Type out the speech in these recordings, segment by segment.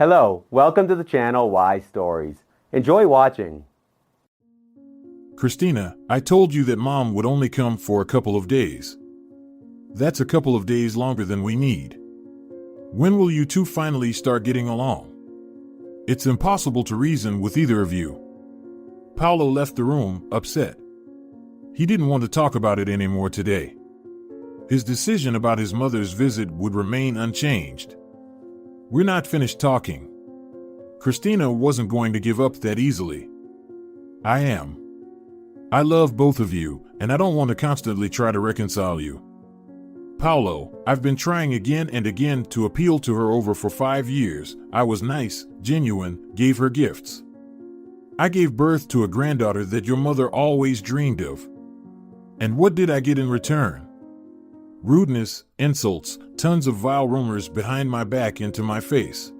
Hello, welcome to the channel Why Stories. Enjoy watching. Cristina, I told you that Mom would only come for a couple of days. That's a couple of days longer than we need. When will you two finally start getting along? It's impossible to reason with either of you. Paulo left the room, upset. He didn't want to talk about it anymore today. His decision about his mother's visit would remain unchanged. We're not finished talking. Cristina wasn't going to give up that easily. I am. I love both of you, and I don't want to constantly try to reconcile you. Paulo, I've been trying again and again to appeal to her over for 5 years. I was nice, genuine, gave her gifts. I gave birth to a granddaughter that your mother always dreamed of. And what did I get in return? Rudeness, insults, tons of vile rumors behind my back into my face.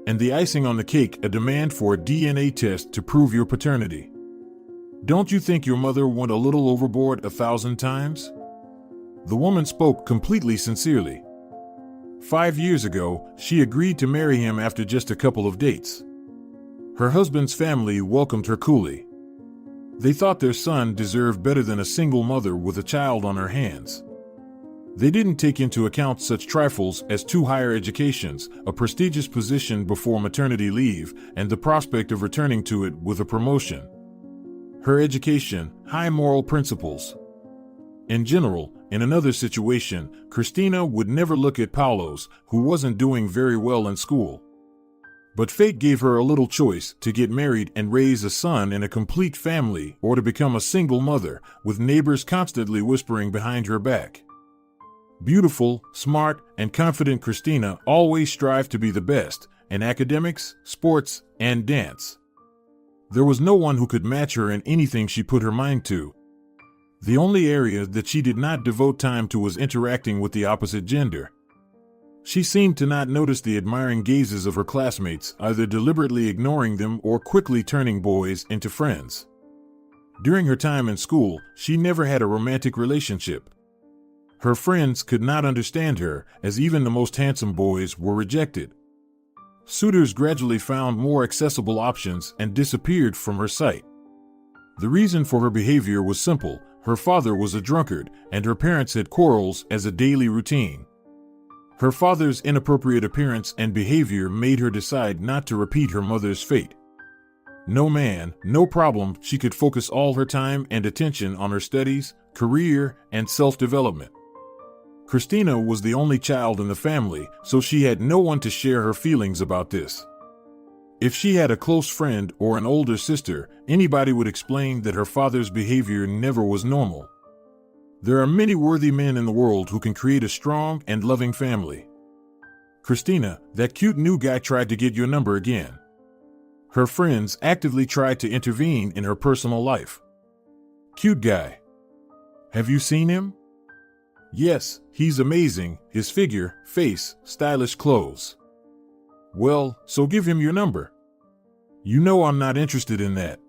And the icing on the cake, a demand for a DNA test to prove your paternity. Don't you think your mother went a little overboard 1,000 times? The woman spoke completely sincerely. 5 years ago, she agreed to marry him after just a couple of dates. Her husband's family welcomed her coolly. They thought their son deserved better than a single mother with a child on her hands. They didn't take into account such trifles as 2 higher educations, a prestigious position before maternity leave, and the prospect of returning to it with a promotion. Her education, high moral principles. In general, in another situation, Cristina would never look at Paulo's, who wasn't doing very well in school. But fate gave her a little choice to get married and raise a son in a complete family, or to become a single mother, with neighbors constantly whispering behind her back. Beautiful, smart, and confident Cristina always strived to be the best in academics, sports, and dance. There was no one who could match her in anything she put her mind to. The only area that she did not devote time to was interacting with the opposite gender. She seemed to not notice the admiring gazes of her classmates, either deliberately ignoring them or quickly turning boys into friends. During her time in school, she never had a romantic relationship. Her friends could not understand her, as even the most handsome boys were rejected. Suitors gradually found more accessible options and disappeared from her sight. The reason for her behavior was simple. Her father was a drunkard, and her parents had quarrels as a daily routine. Her father's inappropriate appearance and behavior made her decide not to repeat her mother's fate. No man, no problem, she could focus all her time and attention on her studies, career, and self-development. Cristina was the only child in the family, so she had no one to share her feelings about this. If she had a close friend or an older sister, anybody would explain that her father's behavior never was normal. There are many worthy men in the world who can create a strong and loving family. Cristina, that cute new guy tried to get your number again. Her friends actively tried to intervene in her personal life. Cute guy. Have you seen him? Yes, he's amazing, his figure, face, stylish clothes. Well, so give him your number. You know I'm not interested in that.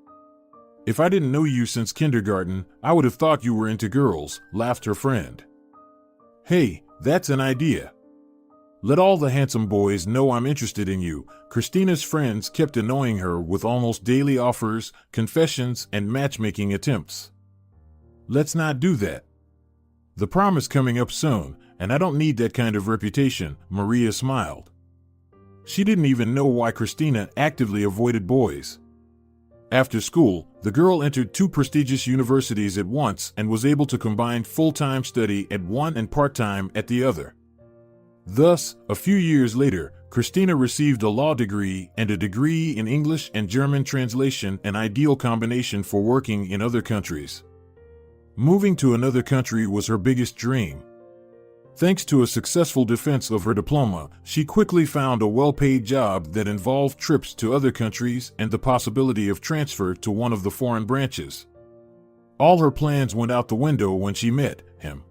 If I didn't know you since kindergarten, I would have thought you were into girls, laughed her friend. Hey, that's an idea. Let all the handsome boys know I'm interested in you. Cristina's friends kept annoying her with almost daily offers, confessions, and matchmaking attempts. Let's not do that. The prom is coming up soon, and I don't need that kind of reputation, Maria smiled. She didn't even know why Cristina actively avoided boys. After school, the girl entered 2 prestigious universities at once and was able to combine full-time study at one and part-time at the other. Thus, a few years later, Cristina received a law degree and a degree in English and German translation, an ideal combination for working in other countries. Moving to another country was her biggest dream. Thanks to a successful defense of her diploma, she quickly found a well-paid job that involved trips to other countries and the possibility of transfer to one of the foreign branches. All her plans went out the window when she met him.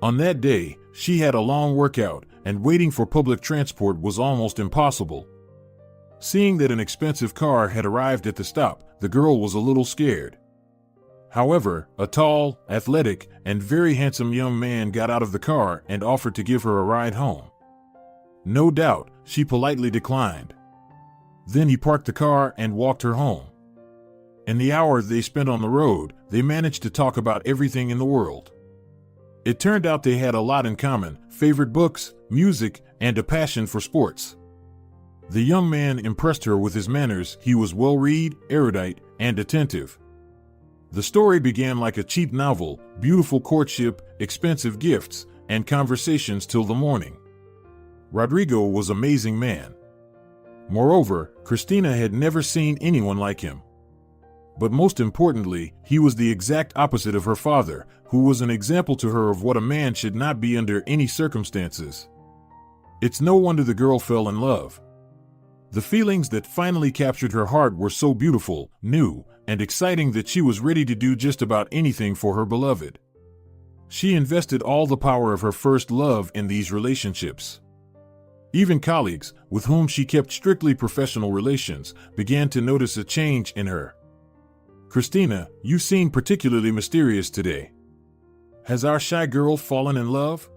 On that day, she had a long workout, and waiting for public transport was almost impossible. Seeing that an expensive car had arrived at the stop, the girl was a little scared. However, a tall, athletic, and very handsome young man got out of the car and offered to give her a ride home. No doubt, She politely declined. Then he parked the car and walked her home. In the hour they spent on the road, they managed to talk about everything in the world. It turned out they had a lot in common: favorite books, music, and a passion for sports. The young man impressed her with his manners. He was well-read, erudite, and attentive. The story began like a cheap novel: beautiful courtship, expensive gifts, and conversations till the morning. Rodrigo was an amazing man. Moreover, Cristina had never seen anyone like him. But most importantly, he was the exact opposite of her father, who was an example to her of what a man should not be under any circumstances. It's no wonder the girl fell in love. The feelings that finally captured her heart were so beautiful, new, and exciting that she was ready to do just about anything for her beloved. She invested all the power of her first love in these relationships. Even colleagues, with whom she kept strictly professional relations, began to notice a change in her. "Cristina, you seem particularly mysterious today. Has our shy girl fallen in love?"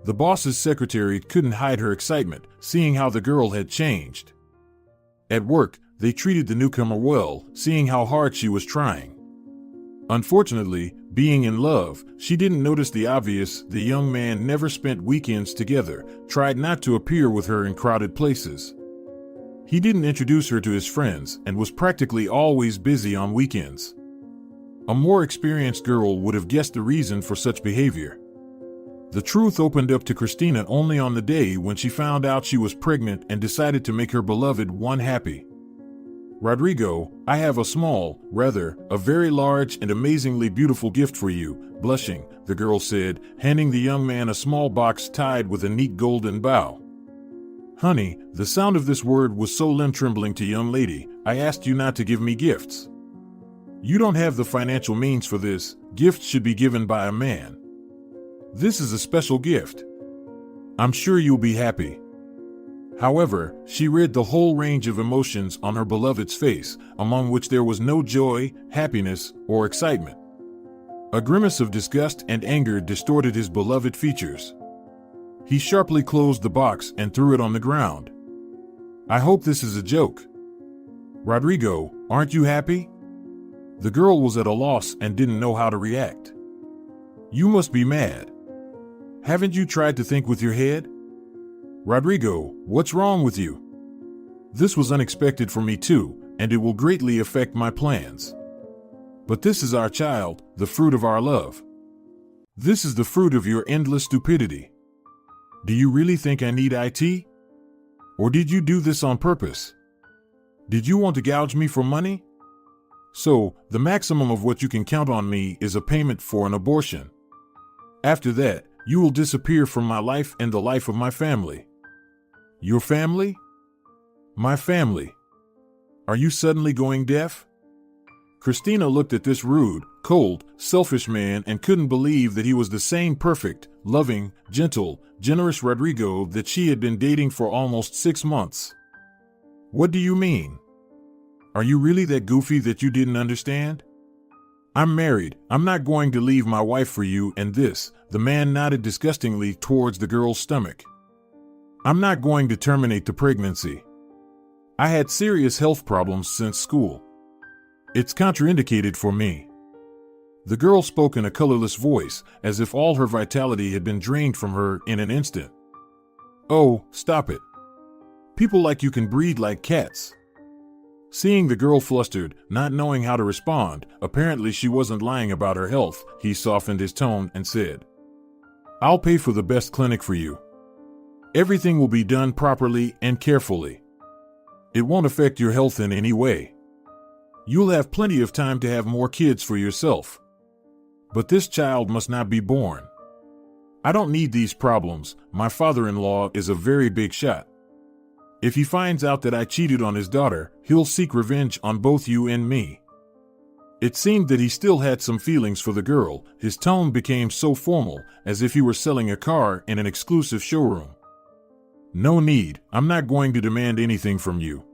The boss's secretary couldn't hide her excitement, seeing how the girl had changed. At work, they treated the newcomer well, seeing how hard she was trying. Unfortunately, being in love, she didn't notice the obvious. The young man never spent weekends together, tried not to appear with her in crowded places. He didn't introduce her to his friends, and was practically always busy on weekends. A more experienced girl would have guessed the reason for such behavior. The truth opened up to Cristina only on the day when she found out she was pregnant and decided to make her beloved one happy. "Rodrigo, I have a very large and amazingly beautiful gift for you." Blushing, the girl said, handing the young man a small box tied with a neat golden bow. "Honey," the sound of this word was so limb-trembling to young lady, "I asked you not to give me gifts. You don't have the financial means for this. Gifts should be given by a man. This is a special gift. I'm sure you'll be happy." However, she read the whole range of emotions on her beloved's face, among which there was no joy, happiness, or excitement. A grimace of disgust and anger distorted his beloved features. He sharply closed the box and threw it on the ground. "I hope this is a joke. Rodrigo, aren't you happy?" The girl was at a loss and didn't know how to react. "You must be mad. Haven't you tried to think with your head? Rodrigo, what's wrong with you? This was unexpected for me too, and it will greatly affect my plans. But this is our child, the fruit of our love. This is the fruit of your endless stupidity. Do you really think I need IT? Or did you do this on purpose? Did you want to gouge me for money? So, the maximum of what you can count on me is a payment for an abortion. After that, you will disappear from my life and the life of my family." "Your family?" "My family. Are you suddenly going deaf?" Cristina looked at this rude, cold, selfish man and couldn't believe that he was the same perfect, loving, gentle, generous Rodrigo that she had been dating for almost 6 months. "What do you mean? Are you really that goofy that you didn't understand? I'm married. I'm not going to leave my wife for you and this." The man nodded disgustingly towards the girl's stomach. "I'm not going to terminate the pregnancy. I had serious health problems since school. It's contraindicated for me." The girl spoke in a colorless voice, as if all her vitality had been drained from her in an instant. "Oh, stop it. People like you can breed like cats." Seeing the girl flustered, not knowing how to respond, apparently she wasn't lying about her health, he softened his tone and said, "I'll pay for the best clinic for you. Everything will be done properly and carefully. It won't affect your health in any way. You'll have plenty of time to have more kids for yourself. But this child must not be born. I don't need these problems. My father-in-law is a very big shot. If he finds out that I cheated on his daughter, he'll seek revenge on both you and me." It seemed that he still had some feelings for the girl. His tone became so formal, as if he were selling a car in an exclusive showroom. "No need. I'm not going to demand anything from you.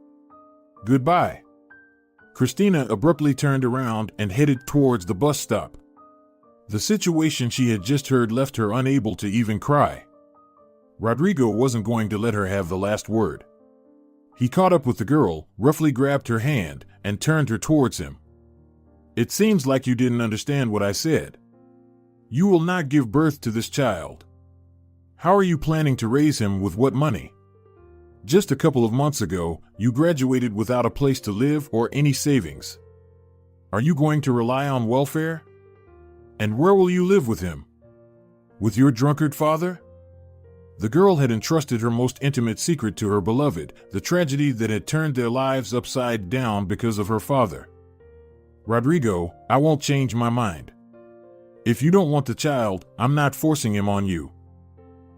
Goodbye." Cristina abruptly turned around and headed towards the bus stop. The situation she had just heard left her unable to even cry. Rodrigo wasn't going to let her have the last word. He caught up with the girl, roughly grabbed her hand, and turned her towards him. It seems like you didn't understand what I said. You will not give birth to this child. How are you planning to raise him with what money? Just a couple of months ago, you graduated without a place to live or any savings. Are you going to rely on welfare? And where will you live with him? With your drunkard father? The girl had entrusted her most intimate secret to her beloved, the tragedy that had turned their lives upside down because of her father. Rodrigo, I won't change my mind. If you don't want the child, I'm not forcing him on you.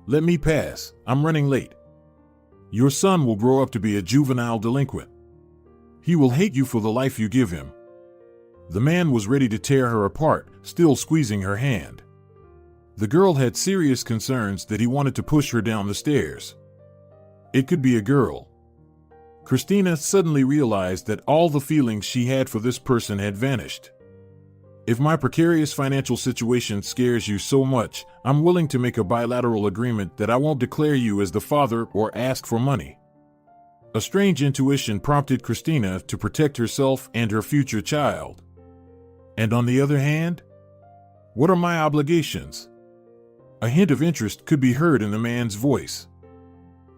Let me pass, I'm running late. Your son will grow up to be a juvenile delinquent. He will hate you for the life you give him. The man was ready to tear her apart, still squeezing her hand. The girl had serious concerns that he wanted to push her down the stairs. It could be a girl. Cristina suddenly realized that all the feelings she had for this person had vanished. If my precarious financial situation scares you so much, I'm willing to make a bilateral agreement that I won't declare you as the father or ask for money. A strange intuition prompted Cristina to protect herself and her future child. And on the other hand, what are my obligations? A hint of interest could be heard in the man's voice.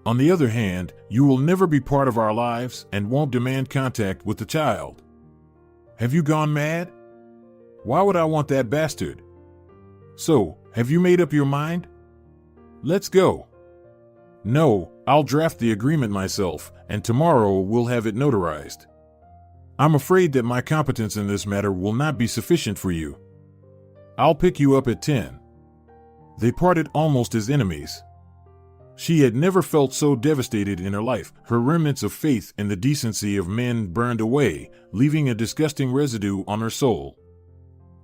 On the other hand, you will never be part of our lives and won't demand contact with the child. Have you gone mad? Why would I want that bastard? So, have you made up your mind? Let's go. No, I'll draft the agreement myself, and tomorrow we'll have it notarized. I'm afraid that my competence in this matter will not be sufficient for you. I'll pick you up at 10. They parted almost as enemies. She had never felt so devastated in her life. Her remnants of faith in the decency of men burned away, leaving a disgusting residue on her soul.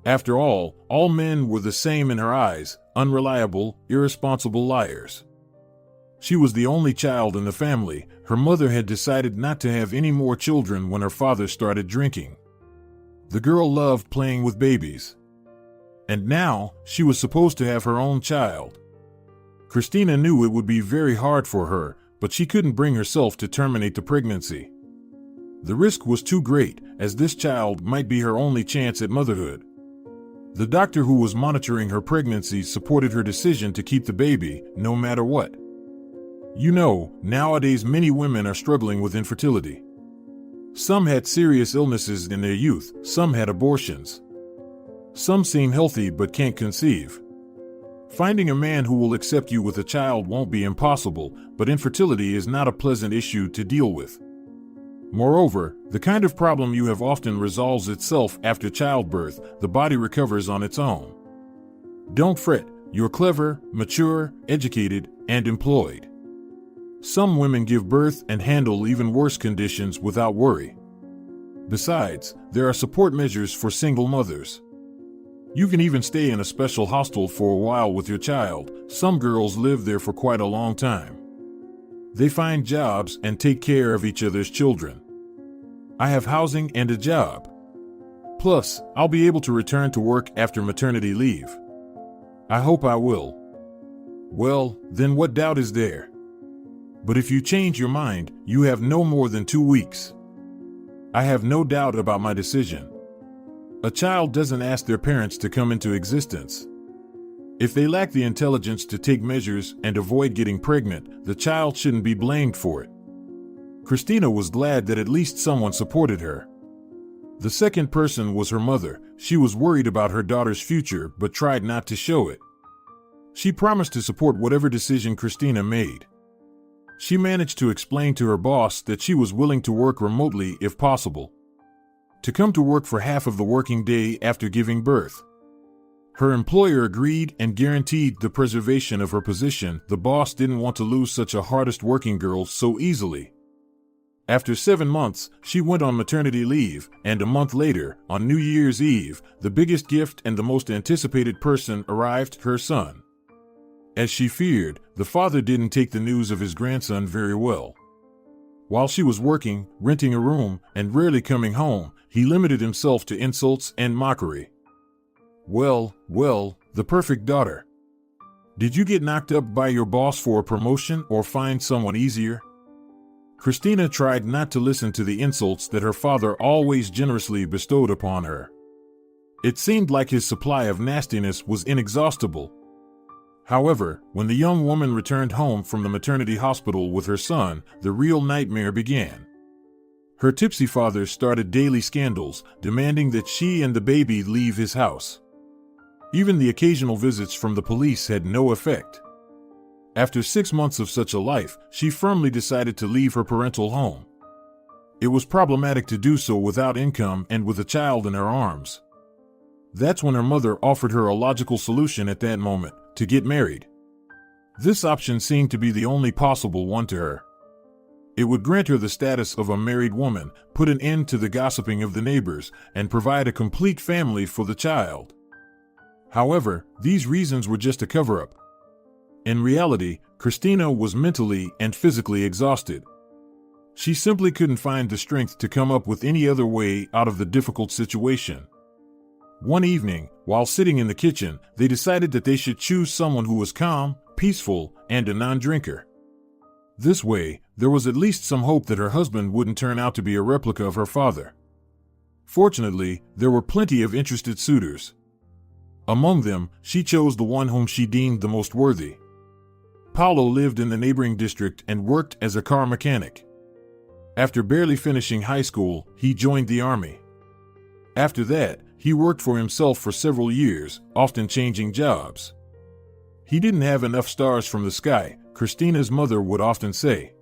After all men were the same in her eyes, unreliable, irresponsible liars. She was the only child in the family. Her mother had decided not to have any more children when her father started drinking. The girl loved playing with babies. And now, she was supposed to have her own child. Cristina knew it would be very hard for her, but she couldn't bring herself to terminate the pregnancy. The risk was too great, as this child might be her only chance at motherhood. The doctor who was monitoring her pregnancy supported her decision to keep the baby, no matter what. You know, nowadays many women are struggling with infertility. Some had serious illnesses in their youth, some had abortions. Some seem healthy but can't conceive. Finding a man who will accept you with a child won't be impossible, but infertility is not a pleasant issue to deal with. Moreover, the kind of problem you have often resolves itself after childbirth. The body recovers on its own. Don't fret, you're clever, mature, educated, and employed. Some women give birth and handle even worse conditions without worry. Besides, there are support measures for single mothers. You can even stay in a special hostel for a while with your child. Some girls live there for quite a long time. They find jobs and take care of each other's children. I have housing and a job. Plus, I'll be able to return to work after maternity leave. I hope I will. Well, then what doubt is there? But if you change your mind, you have no more than 2 weeks. I have no doubt about my decision. A child doesn't ask their parents to come into existence. If they lack the intelligence to take measures and avoid getting pregnant, the child shouldn't be blamed for it. Cristina was glad that at least someone supported her. The second person was her mother. She was worried about her daughter's future but tried not to show it. She promised to support whatever decision Cristina made. She managed to explain to her boss that she was willing to work remotely if possible. To come to work for half of the working day after giving birth. Her employer agreed and guaranteed the preservation of her position. The boss didn't want to lose such a hardest working girl so easily. After 7 months, she went on maternity leave, and a month later, on New Year's Eve, the biggest gift and the most anticipated person arrived, her son. As she feared, the father didn't take the news of his grandson very well. While she was working, renting a room, and rarely coming home, he limited himself to insults and mockery. Well, the perfect daughter. Did you get knocked up by your boss for a promotion or find someone easier? Cristina tried not to listen to the insults that her father always generously bestowed upon her. It seemed like his supply of nastiness was inexhaustible. However, when the young woman returned home from the maternity hospital with her son, the real nightmare began. Her tipsy father started daily scandals, demanding that she and the baby leave his house. Even the occasional visits from the police had no effect. After 6 months of such a life, she firmly decided to leave her parental home. It was problematic to do so without income and with a child in her arms. That's when her mother offered her a logical solution at that moment: to get married. This option seemed to be the only possible one to her. It would grant her the status of a married woman, put an end to the gossiping of the neighbors, and provide a complete family for the child. However, these reasons were just a cover-up. In reality, Cristina was mentally and physically exhausted. She simply couldn't find the strength to come up with any other way out of the difficult situation. One evening, while sitting in the kitchen, they decided that they should choose someone who was calm, peaceful, and a non-drinker. This way, there was at least some hope that her husband wouldn't turn out to be a replica of her father. Fortunately, there were plenty of interested suitors. Among them, she chose the one whom she deemed the most worthy. Paulo lived in the neighboring district and worked as a car mechanic. After barely finishing high school, he joined the army. After that, he worked for himself for several years, often changing jobs. He didn't have enough stars from the sky, Cristina's mother would often say.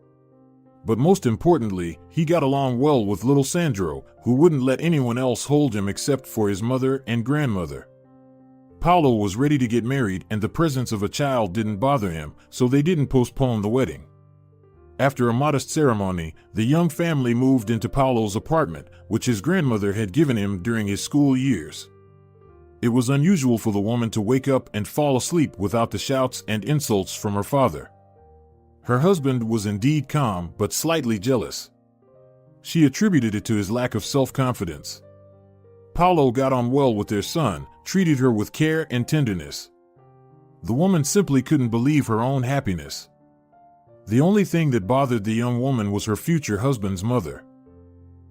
But most importantly, he got along well with little Sandro, who wouldn't let anyone else hold him except for his mother and grandmother. Paulo was ready to get married, and the presence of a child didn't bother him, so they didn't postpone the wedding. After a modest ceremony, the young family moved into Paulo's apartment, which his grandmother had given him during his school years. It was unusual for the woman to wake up and fall asleep without the shouts and insults from her father. Her husband was indeed calm, but slightly jealous. She attributed it to his lack of self-confidence. Paulo got on well with their son, treated her with care and tenderness. The woman simply couldn't believe her own happiness. The only thing that bothered the young woman was her future husband's mother.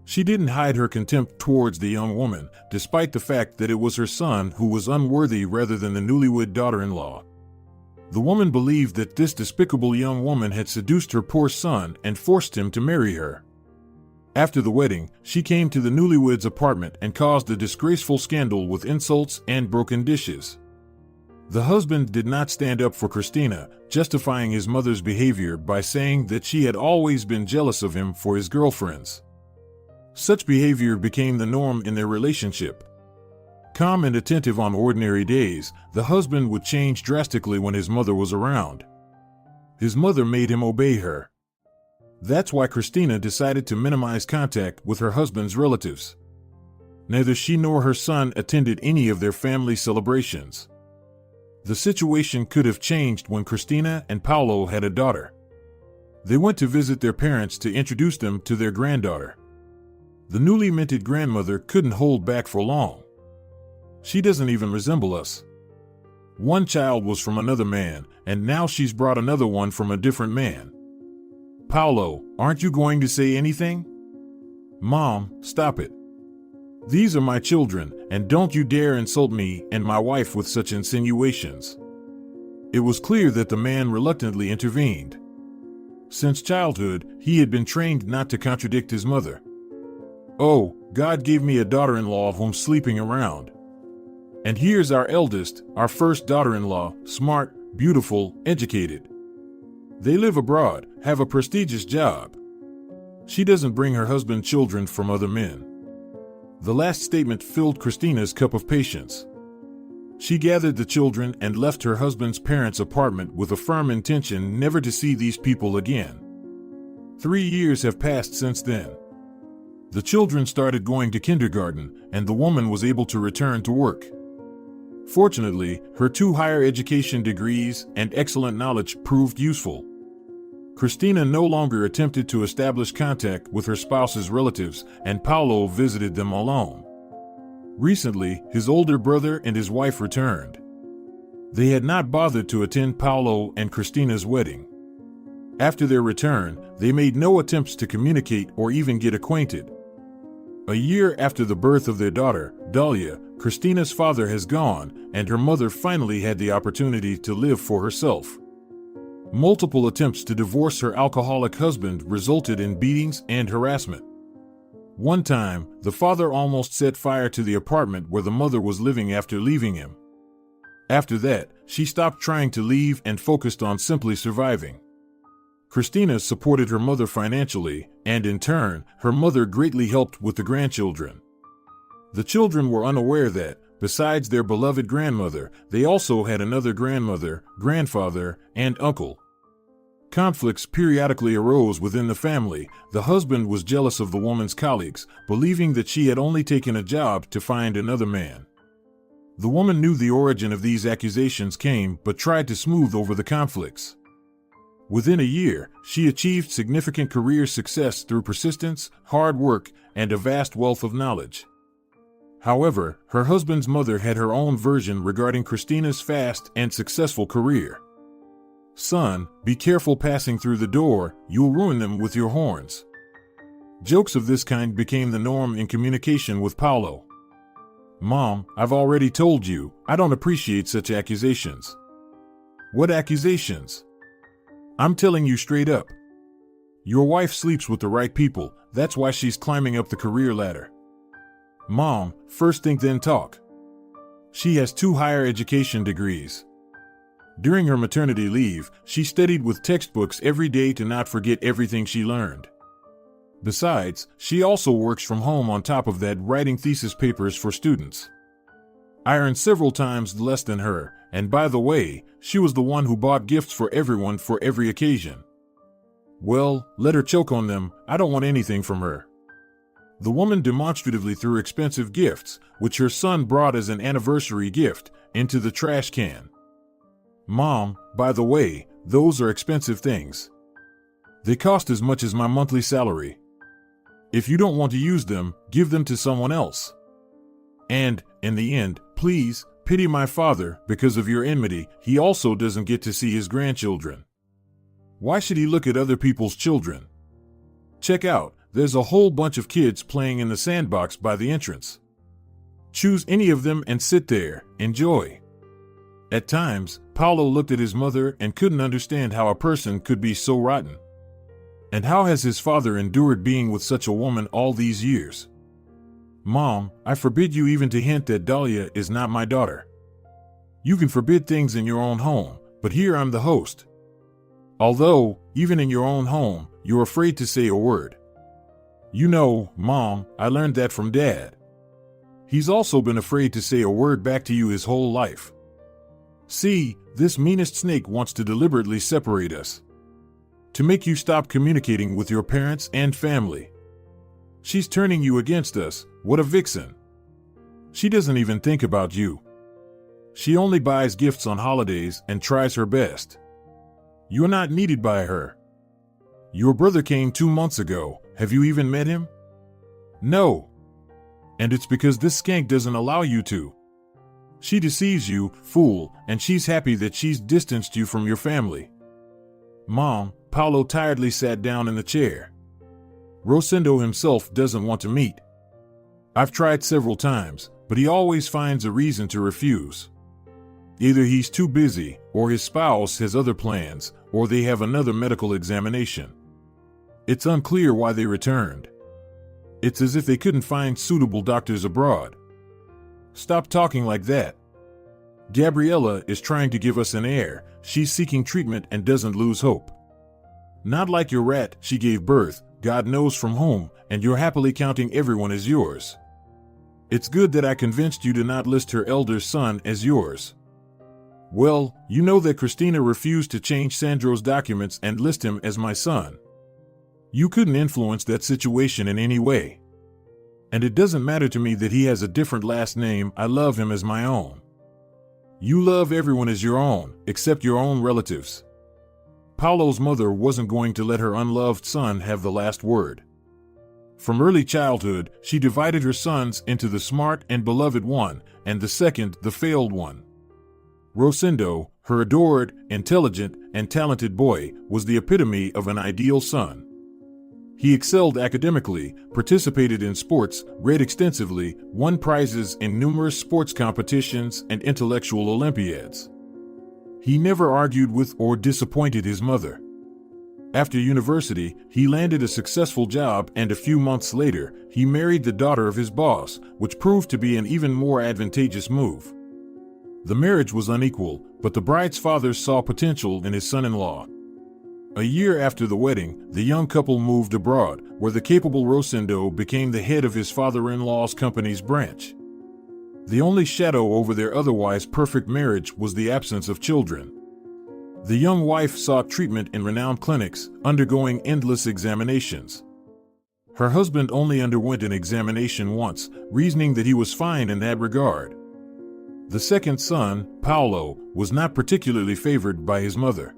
She didn't hide her contempt towards the young woman, despite the fact that it was her son who was unworthy rather than the newlywed daughter-in-law. The woman believed that this despicable young woman had seduced her poor son and forced him to marry her. After the wedding, she came to the newlyweds' apartment and caused a disgraceful scandal with insults and broken dishes. The husband did not stand up for Cristina, justifying his mother's behavior by saying that she had always been jealous of him for his girlfriends. Such behavior became the norm in their relationship. Calm and attentive on ordinary days, the husband would change drastically when his mother was around. His mother made him obey her. That's why Cristina decided to minimize contact with her husband's relatives. Neither she nor her son attended any of their family celebrations. The situation could have changed when Cristina and Paulo had a daughter. They went to visit their parents to introduce them to their granddaughter. The newly minted grandmother couldn't hold back for long. She doesn't even resemble us. One child was from another man, and now she's brought another one from a different man. Paulo, aren't you going to say anything? Mom, stop it. These are my children, and don't you dare insult me and my wife with such insinuations. It was clear that the man reluctantly intervened. Since childhood, he had been trained not to contradict his mother. Oh, God gave me a daughter-in-law whom's sleeping around. And here's our eldest, our first daughter-in-law, smart, beautiful, educated. They live abroad, have a prestigious job. She doesn't bring her husband children from other men. The last statement filled Cristina's cup of patience. She gathered the children and left her husband's parents' apartment with a firm intention never to see these people again. 3 years have passed since then. The children started going to kindergarten, and the woman was able to return to work. Fortunately, her 2 higher education degrees and excellent knowledge proved useful. Cristina no longer attempted to establish contact with her spouse's relatives, and Paulo visited them alone. Recently, his older brother and his wife returned. They had not bothered to attend Paulo and Cristina's wedding. After their return, they made no attempts to communicate or even get acquainted. A year after the birth of their daughter, Dalia, Cristina's father has gone, and her mother finally had the opportunity to live for herself. Multiple attempts to divorce her alcoholic husband resulted in beatings and harassment. One time, the father almost set fire to the apartment where the mother was living after leaving him. After that, she stopped trying to leave and focused on simply surviving. Cristina supported her mother financially, and in turn, her mother greatly helped with the grandchildren. The children were unaware that, besides their beloved grandmother, they also had another grandmother, grandfather, and uncle. Conflicts periodically arose within the family. The husband was jealous of the woman's colleagues, believing that she had only taken a job to find another man. The woman knew the origin of these accusations came but tried to smooth over the conflicts. Within a year, she achieved significant career success through persistence, hard work, and a vast wealth of knowledge. However, her husband's mother had her own version regarding Cristina's fast and successful career. "Son, be careful passing through the door, you'll ruin them with your horns." Jokes of this kind became the norm in communication with Paulo. "Mom, I've already told you, I don't appreciate such accusations." "What accusations?" "I'm telling you straight up. Your wife sleeps with the right people, that's why she's climbing up the career ladder." "Mom, first think then talk. She has 2 higher education degrees. During her maternity leave, she studied with textbooks every day to not forget everything she learned. Besides, she also works from home on top of that, writing thesis papers for students. I earn several times less than her, and by the way, she was the one who bought gifts for everyone for every occasion." "Well, let her choke on them, I don't want anything from her." The woman demonstratively threw expensive gifts, which her son brought as an anniversary gift, into the trash can. "Mom, by the way, those are expensive things. They cost as much as my monthly salary. If you don't want to use them, give them to someone else. And, in the end, please, pity my father, because of your enmity, he also doesn't get to see his grandchildren. Why should he look at other people's children? Check out, there's a whole bunch of kids playing in the sandbox by the entrance. Choose any of them and sit there, enjoy." At times, Paulo looked at his mother and couldn't understand how a person could be so rotten. And how has his father endured being with such a woman all these years? "Mom, I forbid you even to hint that Dalia is not my daughter. You can forbid things in your own home, but here I'm the host. Although, even in your own home, you're afraid to say a word. You know, Mom, I learned that from Dad. He's also been afraid to say a word back to you his whole life. See, this meanest snake wants to deliberately separate us. To make you stop communicating with your parents and family. She's turning you against us, what a vixen. She doesn't even think about you. She only buys gifts on holidays and tries her best. You're not needed by her. Your brother came 2 months ago, have you even met him? No. And it's because this skank doesn't allow you to. She deceives you, fool, and she's happy that she's distanced you from your family." "Mom," Paulo tiredly sat down in the chair. "Rosendo himself doesn't want to meet. I've tried several times, but he always finds a reason to refuse. Either he's too busy, or his spouse has other plans, or they have another medical examination. It's unclear why they returned. It's as if they couldn't find suitable doctors abroad. Stop talking like that. Gabriella is trying to give us an heir. She's seeking treatment and doesn't lose hope. Not like your rat, she gave birth, God knows from whom, and you're happily counting everyone as yours. It's good that I convinced you to not list her elder son as yours. Well, you know that Cristina refused to change Sandro's documents and list him as my son. You couldn't influence that situation in any way. And it doesn't matter to me that he has a different last name, I love him as my own. You love everyone as your own, except your own relatives." Paulo's mother wasn't going to let her unloved son have the last word. From early childhood, she divided her sons into the smart and beloved one, and the second, the failed one. Rosendo, her adored, intelligent, and talented boy, was the epitome of an ideal son. He excelled academically, participated in sports, read extensively, won prizes in numerous sports competitions and intellectual Olympiads. He never argued with or disappointed his mother. After university, he landed a successful job, and a few months later, he married the daughter of his boss, which proved to be an even more advantageous move. The marriage was unequal, but the bride's father saw potential in his son-in-law. A year after the wedding, the young couple moved abroad, where the capable Rosendo became the head of his father-in-law's company's branch. The only shadow over their otherwise perfect marriage was the absence of children. The young wife sought treatment in renowned clinics, undergoing endless examinations. Her husband only underwent an examination once, reasoning that he was fine in that regard. The second son, Paulo, was not particularly favored by his mother.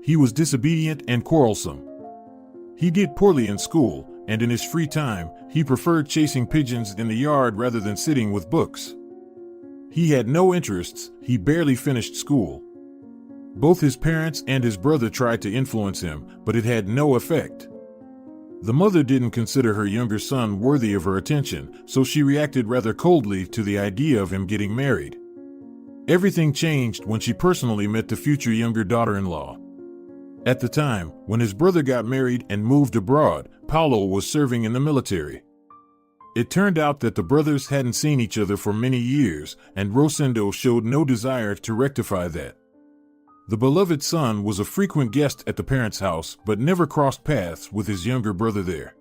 He was disobedient and quarrelsome. He did poorly in school, and in his free time, he preferred chasing pigeons in the yard rather than sitting with books. He had no interests, he barely finished school. Both his parents and his brother tried to influence him, but it had no effect. The mother didn't consider her younger son worthy of her attention, so she reacted rather coldly to the idea of him getting married. Everything changed when she personally met the future younger daughter-in-law. At the time, when his brother got married and moved abroad, Paulo was serving in the military. It turned out that the brothers hadn't seen each other for many years, and Rosendo showed no desire to rectify that. The beloved son was a frequent guest at the parents' house, but never crossed paths with his younger brother there.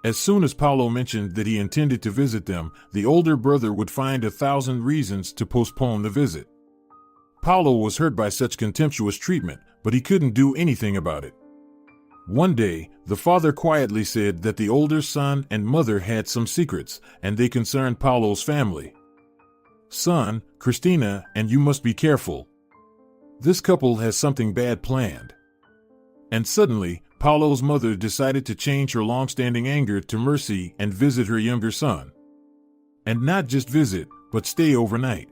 As soon as Paulo mentioned that he intended to visit them, the older brother would find 1,000 reasons to postpone the visit. Paulo was hurt by such contemptuous treatment, but he couldn't do anything about it. One day, the father quietly said that the older son and mother had some secrets, and they concerned Paulo's family. "Son, Cristina, and you must be careful. This couple has something bad planned." And suddenly, Paulo's mother decided to change her long-standing anger to mercy and visit her younger son. And not just visit, but stay overnight.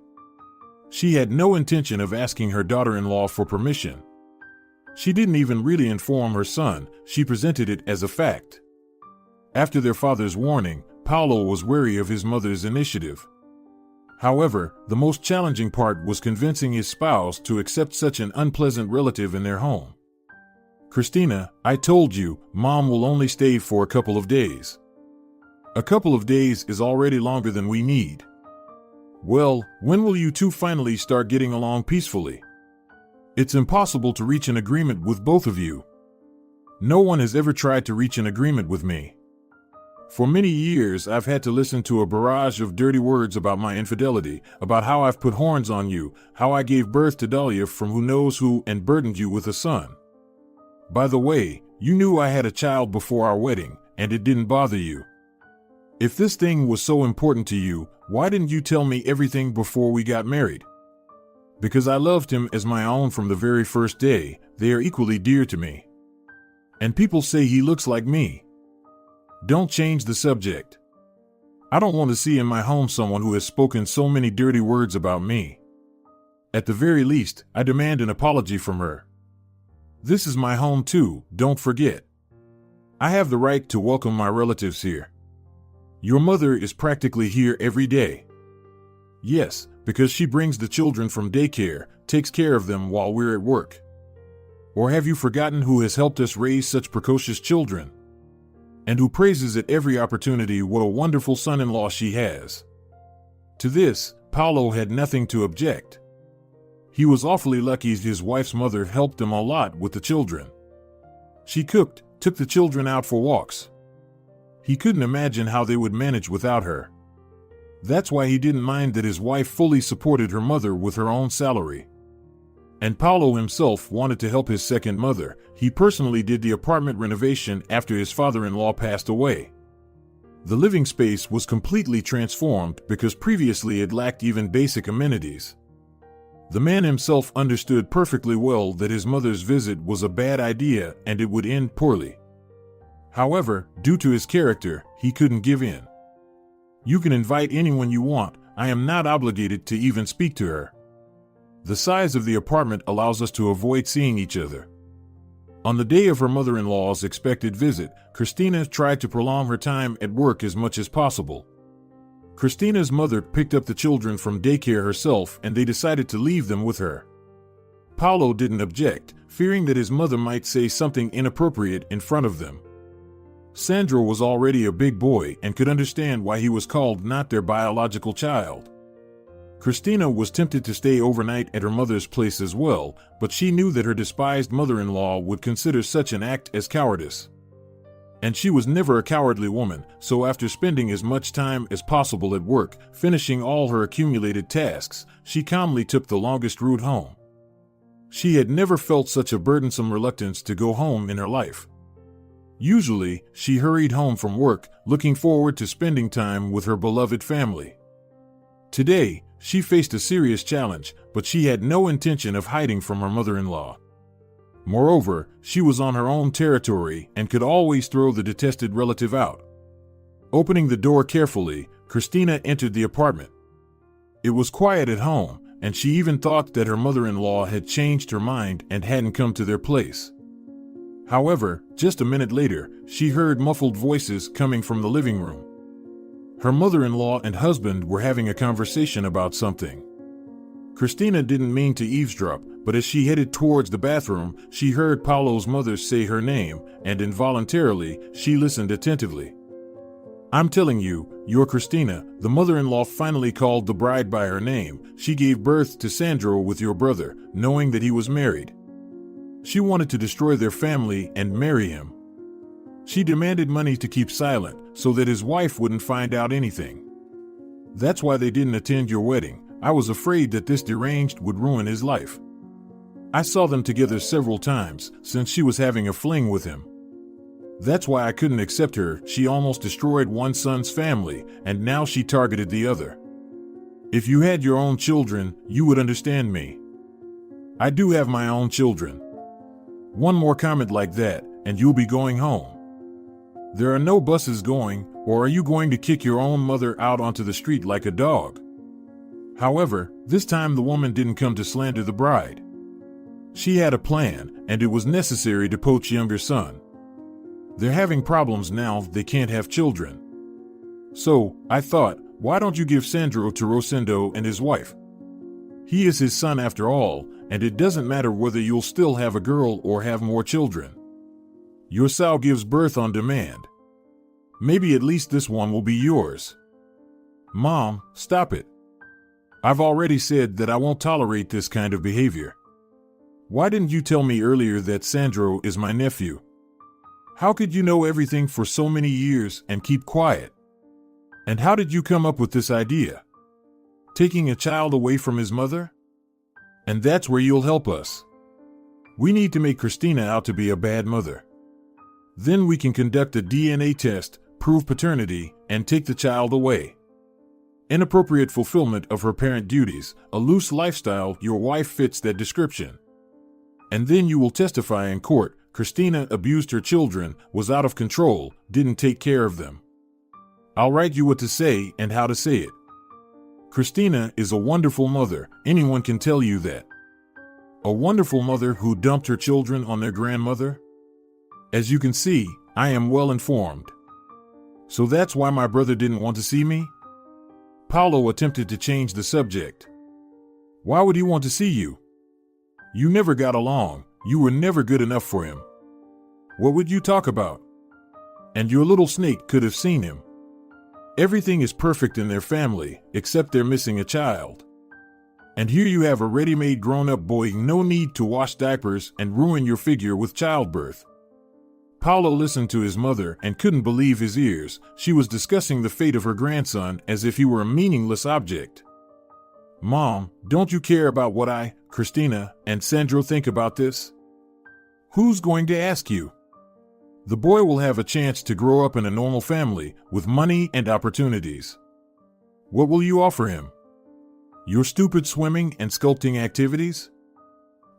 She had no intention of asking her daughter-in-law for permission. She didn't even really inform her son, she presented it as a fact. After their father's warning, Paulo was wary of his mother's initiative. However, the most challenging part was convincing his spouse to accept such an unpleasant relative in their home. "Cristina, I told you, Mom will only stay for a couple of days." "A couple of days is already longer than we need." "Well, when will you two finally start getting along peacefully? It's impossible to reach an agreement with both of you." "No one has ever tried to reach an agreement with me. For many years, I've had to listen to a barrage of dirty words about my infidelity, about how I've put horns on you, how I gave birth to Dahlia from who knows who and burdened you with a son. By the way, you knew I had a child before our wedding, and it didn't bother you. If this thing was so important to you, why didn't you tell me everything before we got married? Because I loved him as my own from the very first day, they are equally dear to me. And people say he looks like me. Don't change the subject. I don't want to see in my home someone who has spoken so many dirty words about me. At the very least, I demand an apology from her. This is my home too, don't forget. I have the right to welcome my relatives here. Your mother is practically here every day. Yes, because she brings the children from daycare, takes care of them while we're at work. Or have you forgotten who has helped us raise such precocious children? And who praises at every opportunity what a wonderful son-in-law she has?" To this, Paulo had nothing to object. He was awfully lucky his wife's mother helped him a lot with the children. She cooked, took the children out for walks. He couldn't imagine how they would manage without her. That's why he didn't mind that his wife fully supported her mother with her own salary. And Paulo himself wanted to help his second mother. He personally did the apartment renovation after his father-in-law passed away. The living space was completely transformed because previously it lacked even basic amenities. The man himself understood perfectly well that his mother's visit was a bad idea and it would end poorly. However, due to his character, he couldn't give in. "You can invite anyone you want. I am not obligated to even speak to her." The size of the apartment allows us to avoid seeing each other. On the day of her mother-in-law's expected visit, Cristina tried to prolong her time at work as much as possible. Cristina's mother picked up the children from daycare herself and they decided to leave them with her. Paulo didn't object, fearing that his mother might say something inappropriate in front of them. Sandro was already a big boy and could understand why he was called not their biological child. Cristina was tempted to stay overnight at her mother's place as well, but she knew that her despised mother-in-law would consider such an act as cowardice. And she was never a cowardly woman, so after spending as much time as possible at work, finishing all her accumulated tasks, she calmly took the longest route home. She had never felt such a burdensome reluctance to go home in her life. Usually, she hurried home from work, looking forward to spending time with her beloved family. Today, she faced a serious challenge, but she had no intention of hiding from her mother-in-law. Moreover, she was on her own territory and could always throw the detested relative out. Opening the door carefully, Cristina entered the apartment. It was quiet at home, and she even thought that her mother-in-law had changed her mind and hadn't come to their place. However, just a minute later, she heard muffled voices coming from the living room. Her mother-in-law and husband were having a conversation about something. Cristina didn't mean to eavesdrop, but as she headed towards the bathroom, she heard Paulo's mother say her name, and involuntarily, she listened attentively. "I'm telling you, you're Cristina," the mother-in-law finally called the bride by her name. "She gave birth to Sandro with your brother, knowing that he was married. She wanted to destroy their family and marry him. She demanded money to keep silent, so that his wife wouldn't find out anything. That's why they didn't attend your wedding. I was afraid that this deranged would ruin his life. I saw them together several times, since she was having a fling with him. That's why I couldn't accept her. She almost destroyed one son's family, and now she targeted the other. If you had your own children, you would understand me. I do have my own children. One more comment like that, and you'll be going home. There are no buses going, or are you going to kick your own mother out onto the street like a dog?" However, this time the woman didn't come to slander the bride. She had a plan, and it was necessary to poach younger son. They're having problems now, they can't have children. So, I thought, why don't you give Sandro to Rosendo and his wife? He is his son after all, and it doesn't matter whether you'll still have a girl or have more children. Your sow gives birth on demand. Maybe at least this one will be yours. Mom, stop it. I've already said that I won't tolerate this kind of behavior. Why didn't you tell me earlier that Sandro is my nephew? How could you know everything for so many years and keep quiet? And how did you come up with this idea? Taking a child away from his mother? And that's where you'll help us. We need to make Cristina out to be a bad mother. Then we can conduct a DNA test, prove paternity, and take the child away. Inappropriate fulfillment of her parent duties, a loose lifestyle, your wife fits that description. And then you will testify in court, Cristina abused her children, was out of control, didn't take care of them. I'll write you what to say and how to say it. Cristina is a wonderful mother, anyone can tell you that. A wonderful mother who dumped her children on their grandmother? As you can see, I am well informed. So that's why my brother didn't want to see me? Paulo attempted to change the subject. Why would he want to see you? You never got along, you were never good enough for him. What would you talk about? And your little snake could have seen him. Everything is perfect in their family, except they're missing a child. And here you have a ready-made grown-up boy, no need to wash diapers and ruin your figure with childbirth. Paulo listened to his mother and couldn't believe his ears. She was discussing the fate of her grandson as if he were a meaningless object. Mom, don't you care about what I, Cristina, and Sandro think about this? Who's going to ask you? The boy will have a chance to grow up in a normal family with money and opportunities. What will you offer him? Your stupid swimming and sculpting activities?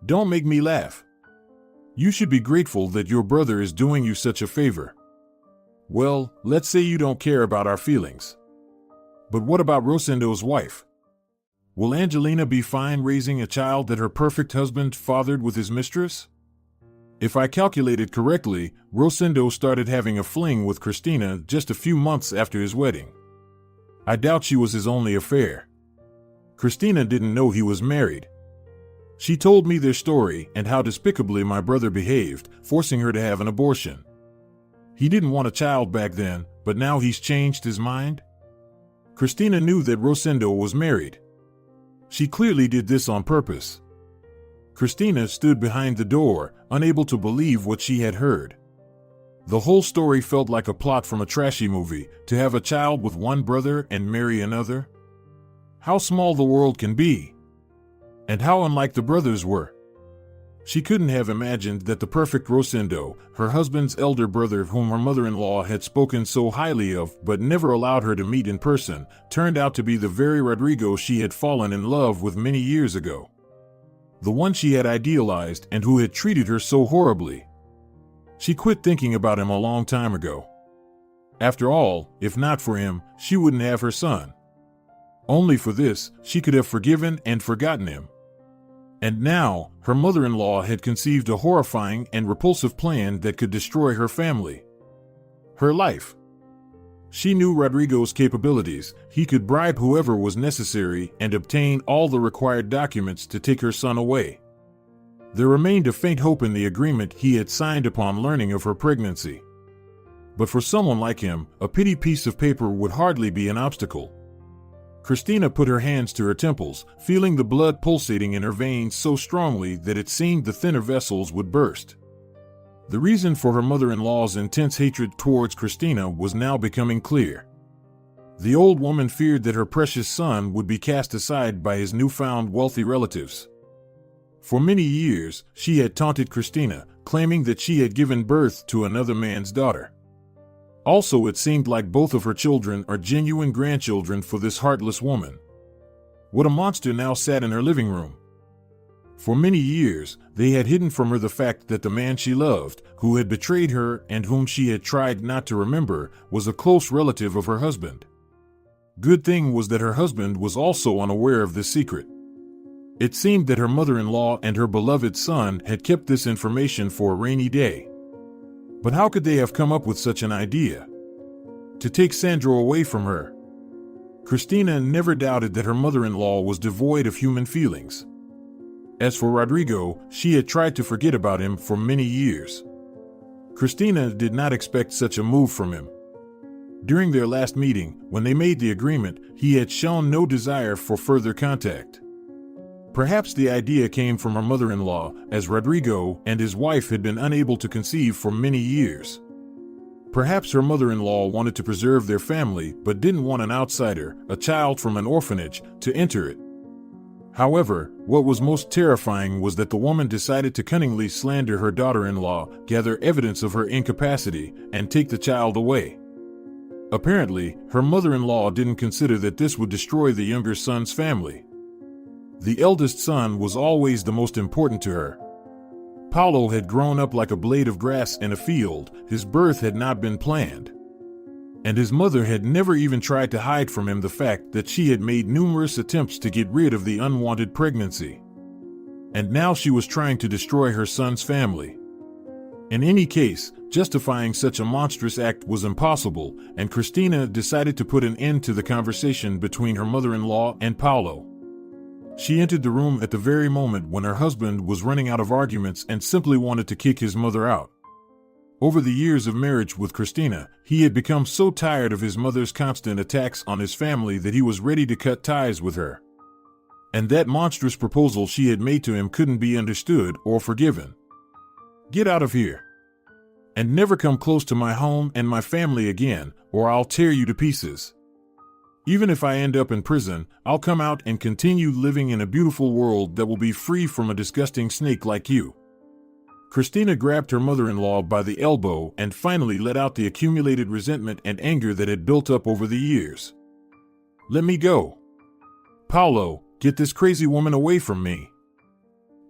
Don't make me laugh. You should be grateful that your brother is doing you such a favor. Well, let's say you don't care about our feelings. But what about Rosendo's wife? Will Angelina be fine raising a child that her perfect husband fathered with his mistress? If I calculated correctly, Rosendo started having a fling with Cristina just a few months after his wedding. I doubt she was his only affair. Cristina didn't know he was married. She told me their story and how despicably my brother behaved, forcing her to have an abortion. He didn't want a child back then, but now he's changed his mind? Cristina knew that Rosendo was married. She clearly did this on purpose. Cristina stood behind the door, unable to believe what she had heard. The whole story felt like a plot from a trashy movie, to have a child with one brother and marry another. How small the world can be. And how unlike the brothers were. She couldn't have imagined that the perfect Rosendo, her husband's elder brother whom her mother-in-law had spoken so highly of but never allowed her to meet in person, turned out to be the very Rodrigo she had fallen in love with many years ago. The one she had idealized and who had treated her so horribly. She quit thinking about him a long time ago. After all, if not for him, she wouldn't have her son. Only for this, she could have forgiven and forgotten him. And now, her mother-in-law had conceived a horrifying and repulsive plan that could destroy her family. Her life. She knew Rodrigo's capabilities. He could bribe whoever was necessary and obtain all the required documents to take her son away. There remained a faint hope in the agreement he had signed upon learning of her pregnancy. But for someone like him, a petty piece of paper would hardly be an obstacle. Cristina put her hands to her temples, feeling the blood pulsating in her veins so strongly that it seemed the thinner vessels would burst. The reason for her mother-in-law's intense hatred towards Cristina was now becoming clear. The old woman feared that her precious son would be cast aside by his newfound wealthy relatives. For many years, she had taunted Cristina, claiming that she had given birth to another man's daughter. Also, it seemed like both of her children are genuine grandchildren for this heartless woman. What a monster now sat in her living room. For many years, they had hidden from her the fact that the man she loved, who had betrayed her and whom she had tried not to remember, was a close relative of her husband. Good thing was that her husband was also unaware of this secret. It seemed that her mother-in-law and her beloved son had kept this information for a rainy day. But how could they have come up with such an idea? To take Sandro away from her? Cristina never doubted that her mother-in-law was devoid of human feelings. As for Rodrigo, she had tried to forget about him for many years. Cristina did not expect such a move from him. During their last meeting, when they made the agreement, he had shown no desire for further contact. Perhaps the idea came from her mother-in-law, as Rodrigo and his wife had been unable to conceive for many years. Perhaps her mother-in-law wanted to preserve their family but didn't want an outsider, a child from an orphanage, to enter it. However, what was most terrifying was that the woman decided to cunningly slander her daughter-in-law, gather evidence of her incapacity, and take the child away. Apparently, her mother-in-law didn't consider that this would destroy the younger son's family. The eldest son was always the most important to her. Paulo had grown up like a blade of grass in a field. His birth had not been planned. And his mother had never even tried to hide from him the fact that she had made numerous attempts to get rid of the unwanted pregnancy. And now she was trying to destroy her son's family. In any case, justifying such a monstrous act was impossible, and Cristina decided to put an end to the conversation between her mother-in-law and Paulo. She entered the room at the very moment when her husband was running out of arguments and simply wanted to kick his mother out. Over the years of marriage with Cristina, he had become so tired of his mother's constant attacks on his family that he was ready to cut ties with her. And that monstrous proposal she had made to him couldn't be understood or forgiven. Get out of here. And never come close to my home and my family again, or I'll tear you to pieces. Even if I end up in prison, I'll come out and continue living in a beautiful world that will be free from a disgusting snake like you. Cristina grabbed her mother-in-law by the elbow and finally let out the accumulated resentment and anger that had built up over the years. Let me go. Paulo, get this crazy woman away from me.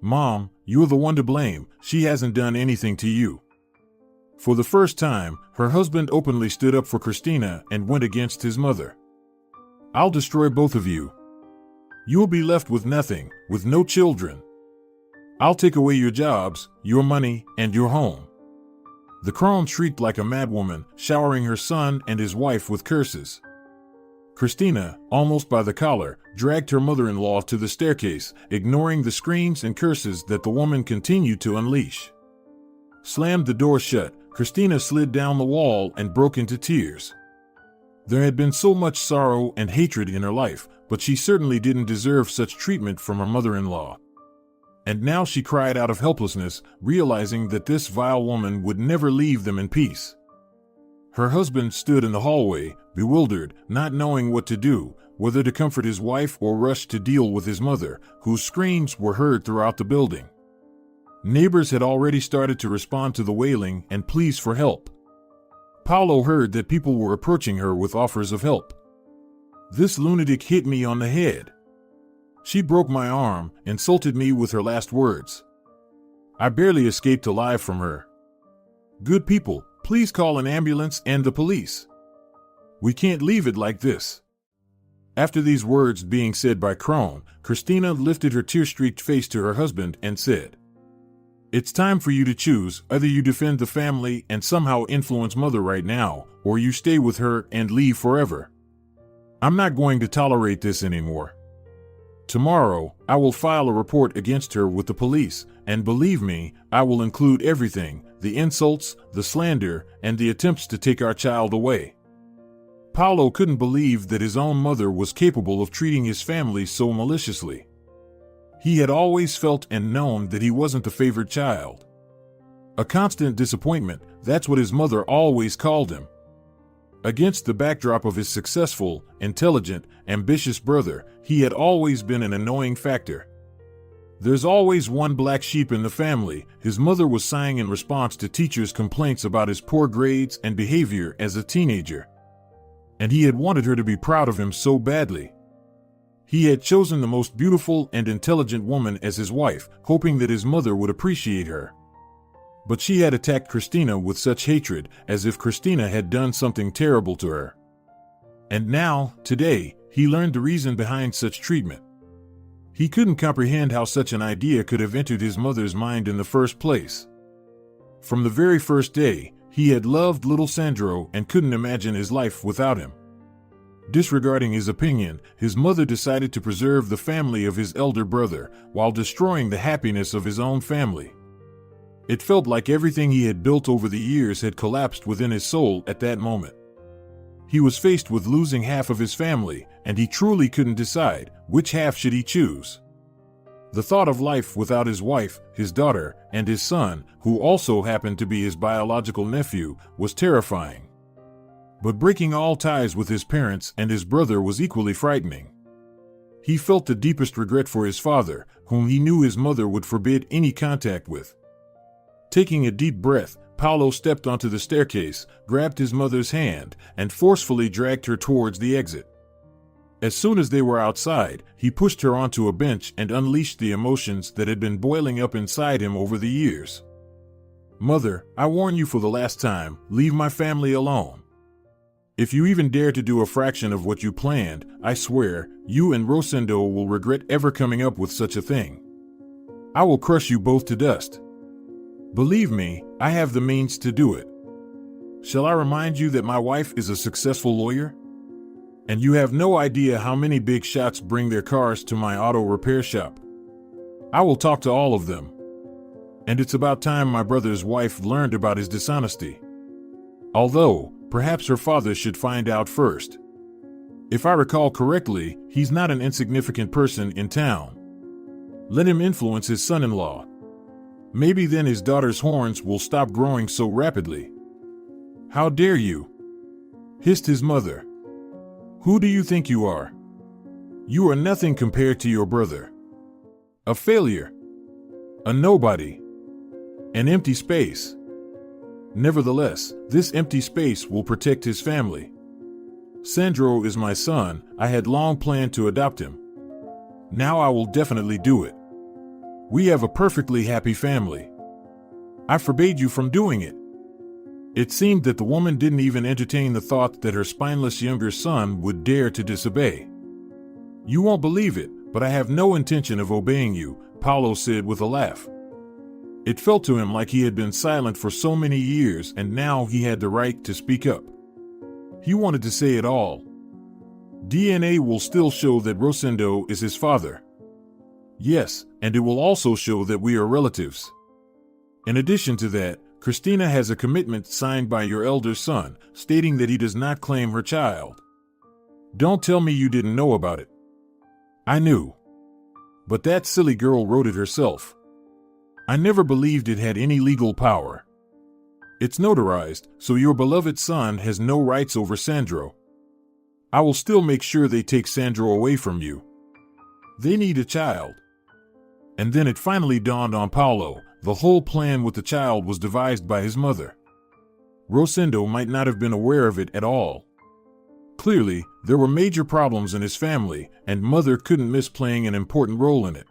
Mom, you're the one to blame. She hasn't done anything to you. For the first time, her husband openly stood up for Cristina and went against his mother. I'll destroy both of you. You'll be left with nothing, with no children. I'll take away your jobs, your money, and your home." The crone shrieked like a madwoman, showering her son and his wife with curses. Cristina, almost by the collar, dragged her mother-in-law to the staircase, ignoring the screams and curses that the woman continued to unleash. Slammed the door shut, Cristina slid down the wall and broke into tears. There had been so much sorrow and hatred in her life, but she certainly didn't deserve such treatment from her mother-in-law. And now she cried out of helplessness, realizing that this vile woman would never leave them in peace. Her husband stood in the hallway, bewildered, not knowing what to do, whether to comfort his wife or rush to deal with his mother, whose screams were heard throughout the building. Neighbors had already started to respond to the wailing and pleas for help. Paulo heard that people were approaching her with offers of help. "This lunatic hit me on the head. She broke my arm, insulted me with her last words. I barely escaped alive from her. Good people, please call an ambulance and the police. We can't leave it like this." After these words being said by Crone, Cristina lifted her tear-streaked face to her husband and said, "It's time for you to choose. Either you defend the family and somehow influence Mother right now, or you stay with her and leave forever. I'm not going to tolerate this anymore. Tomorrow, I will file a report against her with the police, and believe me, I will include everything, the insults, the slander, and the attempts to take our child away." Paulo couldn't believe that his own mother was capable of treating his family so maliciously. He had always felt and known that he wasn't the favored child. A constant disappointment, that's what his mother always called him. Against the backdrop of his successful, intelligent, ambitious brother, he had always been an annoying factor. "There's always one black sheep in the family," his mother was sighing in response to teachers' complaints about his poor grades and behavior as a teenager. And he had wanted her to be proud of him so badly. He had chosen the most beautiful and intelligent woman as his wife, hoping that his mother would appreciate her. But she had attacked Cristina with such hatred, as if Cristina had done something terrible to her. And now, today, he learned the reason behind such treatment. He couldn't comprehend how such an idea could have entered his mother's mind in the first place. From the very first day, he had loved little Sandro and couldn't imagine his life without him. Disregarding his opinion, his mother decided to preserve the family of his elder brother, while destroying the happiness of his own family. It felt like everything he had built over the years had collapsed within his soul at that moment. He was faced with losing half of his family, and he truly couldn't decide which half should he choose. The thought of life without his wife, his daughter, and his son, who also happened to be his biological nephew, was terrifying. But breaking all ties with his parents and his brother was equally frightening. He felt the deepest regret for his father, whom he knew his mother would forbid any contact with. Taking a deep breath, Paulo stepped onto the staircase, grabbed his mother's hand, and forcefully dragged her towards the exit. As soon as they were outside, he pushed her onto a bench and unleashed the emotions that had been boiling up inside him over the years. "Mother, I warn you for the last time, leave my family alone. If you even dare to do a fraction of what you planned, I swear, you and Rosendo will regret ever coming up with such a thing. I will crush you both to dust. Believe me, I have the means to do it. Shall I remind you that my wife is a successful lawyer? And you have no idea how many big shots bring their cars to my auto repair shop. I will talk to all of them. And it's about time my brother's wife learned about his dishonesty. Although, perhaps her father should find out first. If I recall correctly, he's not an insignificant person in town. Let him influence his son-in-law. Maybe then his daughter's horns will stop growing so rapidly." "How dare you?" hissed his mother. "Who do you think you are? You are nothing compared to your brother. A failure. A nobody. An empty space. Nevertheless, this empty space will protect his family. Sandro is my son. I had long planned to adopt him. Now I will definitely do it. We have a perfectly happy family. I forbade you from doing it." It seemed that the woman didn't even entertain the thought that her spineless younger son would dare to disobey. "You won't believe it, But I have no intention of obeying you, Paulo said with a laugh. It felt to him like he had been silent for so many years and now he had the right to speak up. He wanted to say it all. DNA will still show that Rosendo is his father. Yes, and it will also show that we are relatives. In addition to that, Cristina has a commitment signed by your elder son, stating that he does not claim her child. Don't tell me you didn't know about it. I knew. But that silly girl wrote it herself. I never believed it had any legal power. It's notarized, so your beloved son has no rights over Sandro. I will still make sure they take Sandro away from you. They need a child. And then it finally dawned on Paulo, the whole plan with the child was devised by his mother. Rosendo might not have been aware of it at all. Clearly, there were major problems in his family, and mother couldn't miss playing an important role in it.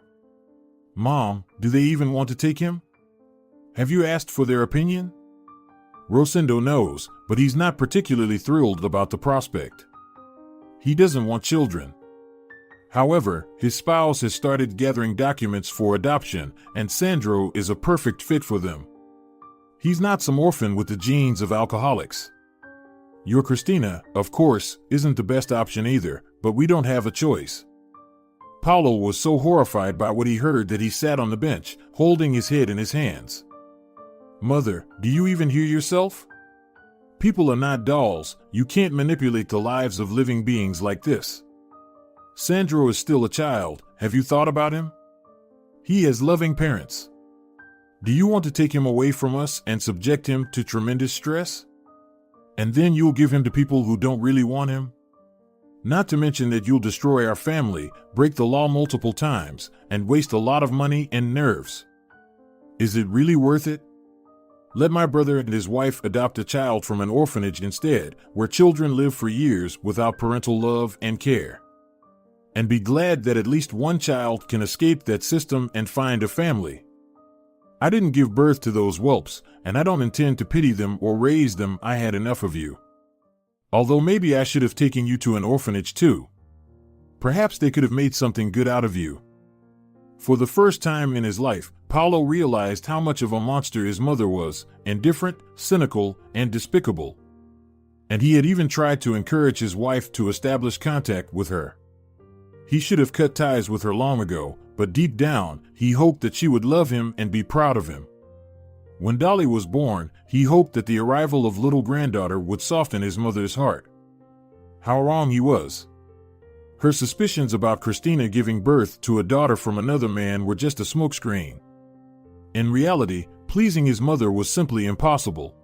Mom, do they even want to take him? Have you asked for their opinion? Rosendo knows, but he's not particularly thrilled about the prospect. He doesn't want children. However, his spouse has started gathering documents for adoption, and Sandro is a perfect fit for them. He's not some orphan with the genes of alcoholics. Your Cristina, of course, isn't the best option either, but we don't have a choice. Paulo was so horrified by what he heard that he sat on the bench, holding his head in his hands. Mother, do you even hear yourself? People are not dolls, you can't manipulate the lives of living beings like this. Sandro is still a child, have you thought about him? He has loving parents. Do you want to take him away from us and subject him to tremendous stress? And then you'll give him to people who don't really want him? Not to mention that you'll destroy our family, break the law multiple times, and waste a lot of money and nerves. Is it really worth it? Let my brother and his wife adopt a child from an orphanage instead, where children live for years without parental love and care. And be glad that at least one child can escape that system and find a family. I didn't give birth to those whelps, and I don't intend to pity them or raise them. I had enough of you. Although maybe I should have taken you to an orphanage too. Perhaps they could have made something good out of you. For the first time in his life, Paulo realized how much of a monster his mother was, indifferent, cynical, and despicable. And he had even tried to encourage his wife to establish contact with her. He should have cut ties with her long ago, but deep down, he hoped that she would love him and be proud of him. When Dolly was born, he hoped that the arrival of little granddaughter would soften his mother's heart. How wrong he was. Her suspicions about Cristina giving birth to a daughter from another man were just a smokescreen. In reality, pleasing his mother was simply impossible.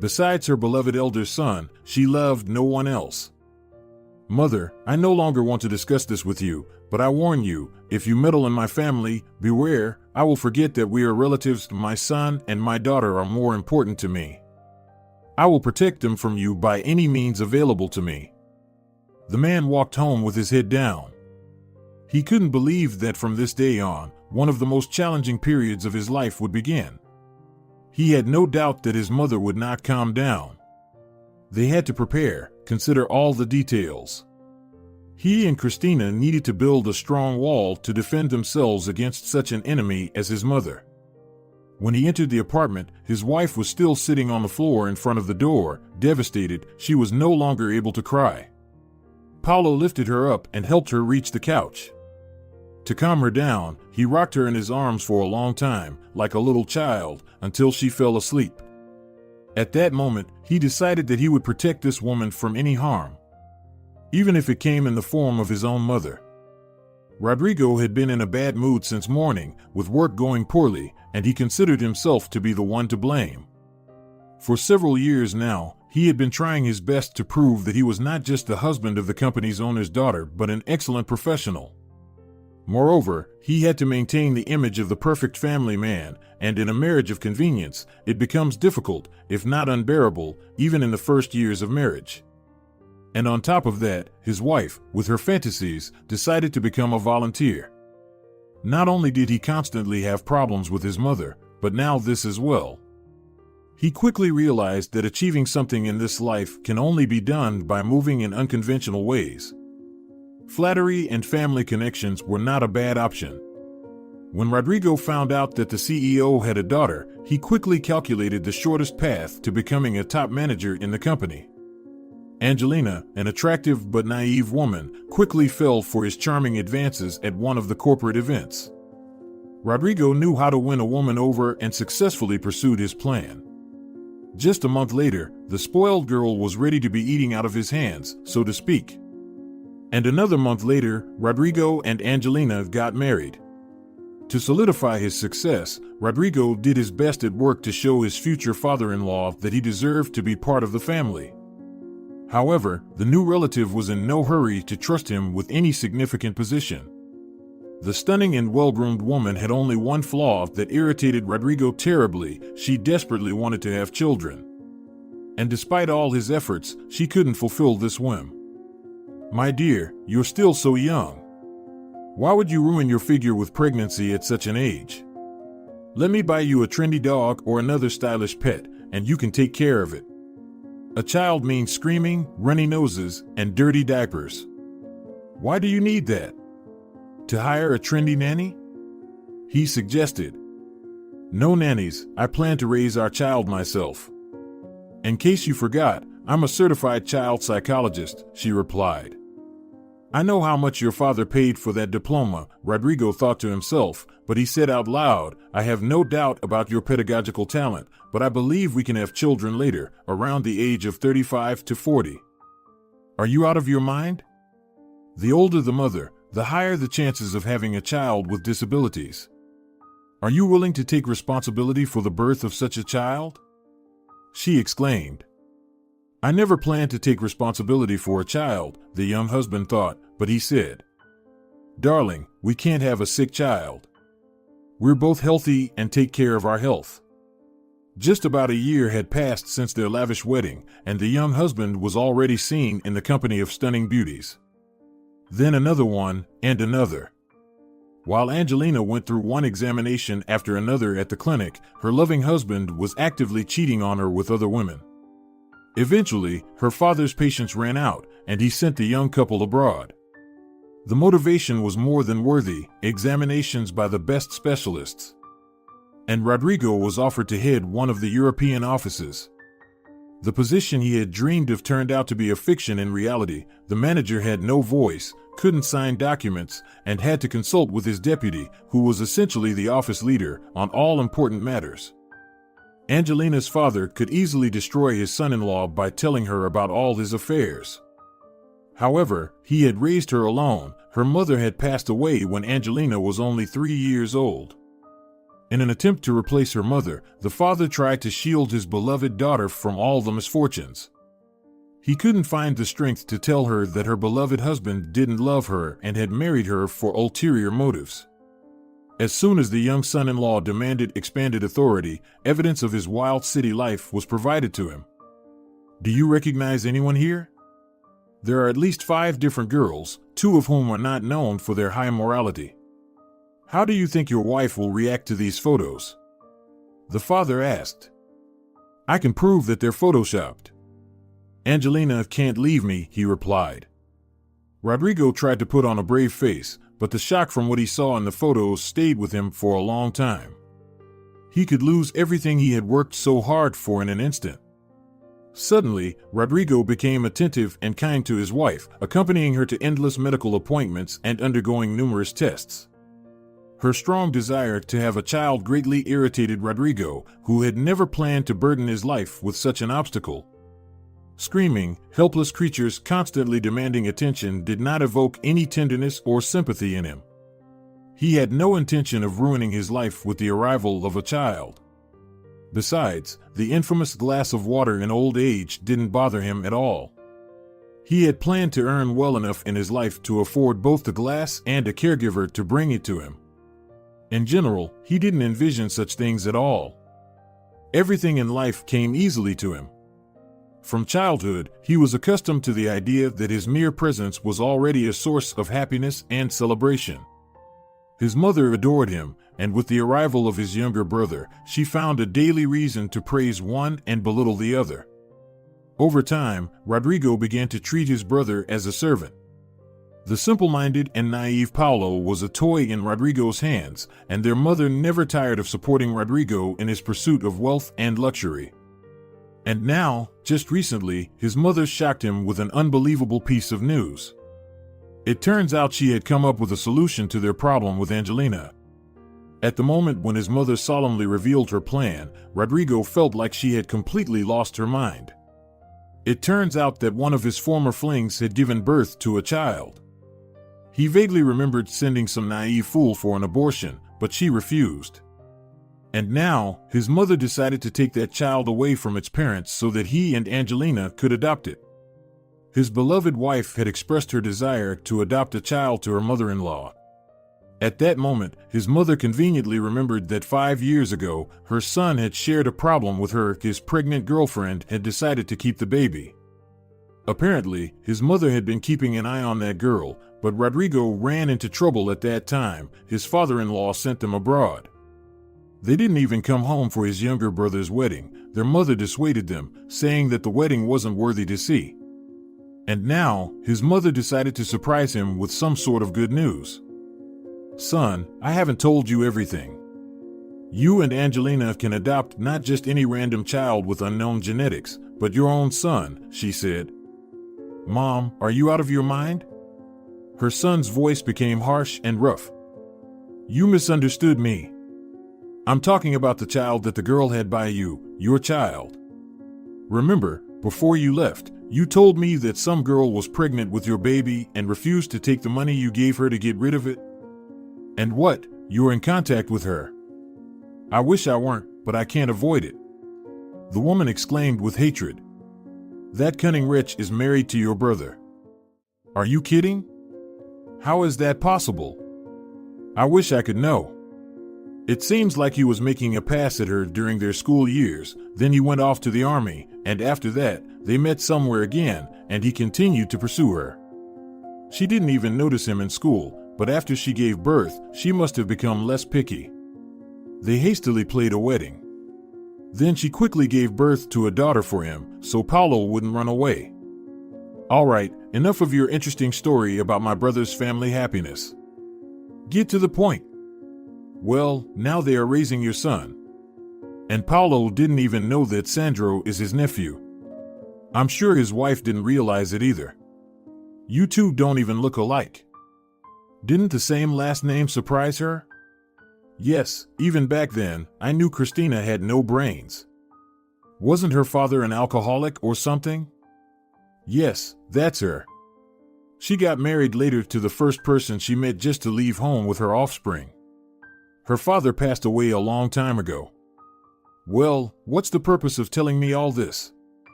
Besides her beloved elder son, she loved no one else. Mother, I no longer want to discuss this with you, but I warn you, if you meddle in my family, beware, I will forget that we are relatives. My son and my daughter are more important to me. I will protect them from you by any means available to me. The man walked home with his head down. He couldn't believe that from this day on, one of the most challenging periods of his life would begin. He had no doubt that his mother would not calm down. They had to prepare, consider all the details. He and Cristina needed to build a strong wall to defend themselves against such an enemy as his mother. When he entered the apartment, his wife was still sitting on the floor in front of the door, devastated. She was no longer able to cry. Paulo lifted her up and helped her reach the couch. To calm her down, he rocked her in his arms for a long time, like a little child, until she fell asleep. At that moment, he decided that he would protect this woman from any harm, even if it came in the form of his own mother. Rodrigo had been in a bad mood since morning, with work going poorly, and he considered himself to be the one to blame. For several years now, he had been trying his best to prove that he was not just the husband of the company's owner's daughter, but an excellent professional. Moreover, he had to maintain the image of the perfect family man, and in a marriage of convenience, it becomes difficult, if not unbearable, even in the first years of marriage. And on top of that, his wife, with her fantasies, decided to become a volunteer. Not only did he constantly have problems with his mother, but now this as well. He quickly realized that achieving something in this life can only be done by moving in unconventional ways. Flattery and family connections were not a bad option. When Rodrigo found out that the CEO had a daughter, he quickly calculated the shortest path to becoming a top manager in the company. Angelina, an attractive but naive woman, quickly fell for his charming advances at one of the corporate events. Rodrigo knew how to win a woman over and successfully pursued his plan. Just a month later, the spoiled girl was ready to be eating out of his hands, so to speak. And another month later, Rodrigo and Angelina got married. To solidify his success, Rodrigo did his best at work to show his future father-in-law that he deserved to be part of the family. However, the new relative was in no hurry to trust him with any significant position. The stunning and well-groomed woman had only one flaw that irritated Rodrigo terribly: she desperately wanted to have children. And despite all his efforts, she couldn't fulfill this whim. "My dear, you're still so young. Why would you ruin your figure with pregnancy at such an age? Let me buy you a trendy dog or another stylish pet, and you can take care of it. A child means screaming, runny noses, and dirty diapers. Why do you need that? To hire a trendy nanny?" he suggested. "No nannies, I plan to raise our child myself." "In case you forgot, I'm a certified child psychologist," she replied. "I know how much your father paid for that diploma," Rodrigo thought to himself, but he said out loud, "I have no doubt about your pedagogical talent, but I believe we can have children later, around the age of 35 to 40. Are you out of your mind? The older the mother, the higher the chances of having a child with disabilities. Are you willing to take responsibility for the birth of such a child?" she exclaimed. "I never planned to take responsibility for a child," the young husband thought, but he said, "Darling, we can't have a sick child. We're both healthy and take care of our health." Just about a year had passed since their lavish wedding, and the young husband was already seen in the company of stunning beauties. Then another one, and another. While Angelina went through one examination after another at the clinic, her loving husband was actively cheating on her with other women. Eventually, her father's patience ran out, and he sent the young couple abroad. The motivation was more than worthy: examinations by the best specialists. And Rodrigo was offered to head one of the European offices. The position he had dreamed of turned out to be a fiction in reality. The manager had no voice, couldn't sign documents, and had to consult with his deputy, who was essentially the office leader, on all important matters. Angelina's father could easily destroy his son-in-law by telling her about all his affairs. However, he had raised her alone. Her mother had passed away when Angelina was only 3 years old. In an attempt to replace her mother, the father tried to shield his beloved daughter from all the misfortunes. He couldn't find the strength to tell her that her beloved husband didn't love her and had married her for ulterior motives. As soon as the young son-in-law demanded expanded authority, evidence of his wild city life was provided to him. "Do you recognize anyone here? There are at least 5 different girls, 2 of whom are not known for their high morality. How do you think your wife will react to these photos?" the father asked. "I can prove that they're photoshopped." "Angelina can't leave me," he replied. Rodrigo tried to put on a brave face, but the shock from what he saw in the photos stayed with him for a long time. He could lose everything he had worked so hard for in an instant. Suddenly, Rodrigo became attentive and kind to his wife, accompanying her to endless medical appointments and undergoing numerous tests. Her strong desire to have a child greatly irritated Rodrigo, who had never planned to burden his life with such an obstacle. Screaming, helpless creatures constantly demanding attention did not evoke any tenderness or sympathy in him. He had no intention of ruining his life with the arrival of a child. Besides, the infamous glass of water in old age didn't bother him at all. He had planned to earn well enough in his life to afford both the glass and a caregiver to bring it to him. In general, he didn't envision such things at all. Everything in life came easily to him. From childhood, he was accustomed to the idea that his mere presence was already a source of happiness and celebration. His mother adored him, and with the arrival of his younger brother, she found a daily reason to praise one and belittle the other. Over time, Rodrigo began to treat his brother as a servant. The simple-minded and naive Paulo was a toy in Rodrigo's hands, and their mother never tired of supporting Rodrigo in his pursuit of wealth and luxury. And now, just recently, his mother shocked him with an unbelievable piece of news. It turns out she had come up with a solution to their problem with Angelina. At the moment when his mother solemnly revealed her plan, Rodrigo felt like she had completely lost her mind. It turns out that one of his former flings had given birth to a child. He vaguely remembered sending some naive fool for an abortion, but she refused. And now, his mother decided to take that child away from its parents so that he and Angelina could adopt it. His beloved wife had expressed her desire to adopt a child to her mother-in-law. At that moment, his mother conveniently remembered that 5 years ago, her son had shared a problem with her. His pregnant girlfriend had decided to keep the baby. Apparently, his mother had been keeping an eye on that girl, but Rodrigo ran into trouble at that time. His father-in-law sent them abroad. They didn't even come home for his younger brother's wedding. Their mother dissuaded them, saying that the wedding wasn't worthy to see. And now, his mother decided to surprise him with some sort of good news. "Son, I haven't told you everything. You and Angelina can adopt not just any random child with unknown genetics, but your own son," she said. "Mom, are you out of your mind?" Her son's voice became harsh and rough. "You misunderstood me. I'm talking about the child that the girl had by you, your child. Remember, before you left, you told me that some girl was pregnant with your baby and refused to take the money you gave her to get rid of it? And what, you're in contact with her? I wish I weren't, but I can't avoid it." The woman exclaimed with hatred. "That cunning wretch is married to your brother. Are you kidding? How is that possible? I wish I could know. It seems like he was making a pass at her during their school years, then he went off to the army, and after that, they met somewhere again, and he continued to pursue her. She didn't even notice him in school, but after she gave birth, she must have become less picky. They hastily planned a wedding. Then she quickly gave birth to a daughter for him, so Paulo wouldn't run away. All right, enough of your interesting story about my brother's family happiness. Get to the point. Well, now they are raising your son. And Paulo didn't even know that Sandro is his nephew. I'm sure his wife didn't realize it either. You two don't even look alike. Didn't the same last name surprise her? Yes, even back then, I knew Cristina had no brains. Wasn't her father an alcoholic or something? Yes, that's her. She got married later to the first person she met just to leave home with her offspring. Her father passed away a long time ago. Well, what's the purpose of telling me all this?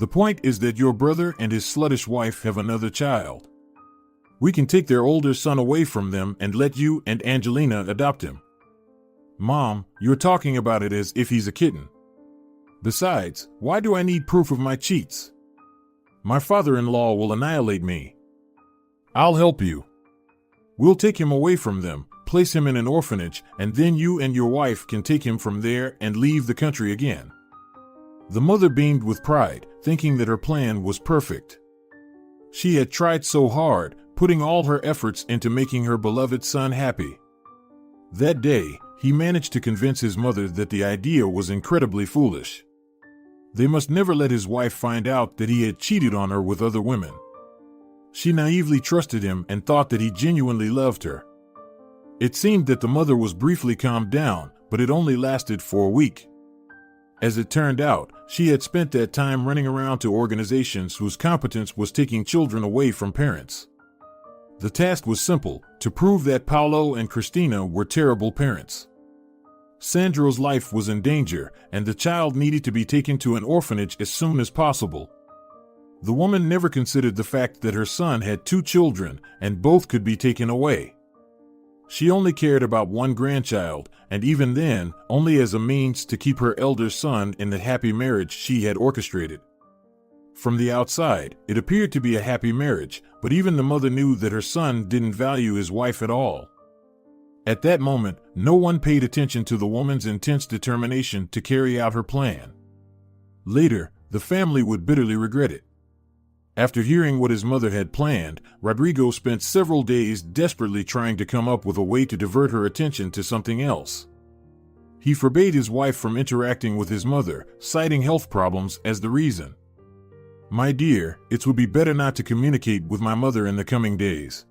The point is that your brother and his sluttish wife have another child. We can take their older son away from them and let you and Angelina adopt him. Mom, you're talking about it as if he's a kitten. Besides, why do I need proof of my cheats? My father-in-law will annihilate me. I'll help you. We'll take him away from them, place him in an orphanage, and then you and your wife can take him from there and leave the country again. The mother beamed with pride, thinking that her plan was perfect. She had tried so hard, putting all her efforts into making her beloved son happy. That day, he managed to convince his mother that the idea was incredibly foolish. They must never let his wife find out that he had cheated on her with other women. She naively trusted him and thought that he genuinely loved her. It seemed that the mother was briefly calmed down, but it only lasted for a week. As it turned out, she had spent that time running around to organizations whose competence was taking children away from parents. The task was simple, to prove that Paulo and Cristina were terrible parents. Sandro's life was in danger, and the child needed to be taken to an orphanage as soon as possible. The woman never considered the fact that her son had 2 children, and both could be taken away. She only cared about one grandchild, and even then, only as a means to keep her elder son in the happy marriage she had orchestrated. From the outside, it appeared to be a happy marriage, but even the mother knew that her son didn't value his wife at all. At that moment, no one paid attention to the woman's intense determination to carry out her plan. Later, the family would bitterly regret it. After hearing what his mother had planned, Rodrigo spent several days desperately trying to come up with a way to divert her attention to something else. He forbade his wife from interacting with his mother, citing health problems as the reason. "My dear, it would be better not to communicate with my mother in the coming days.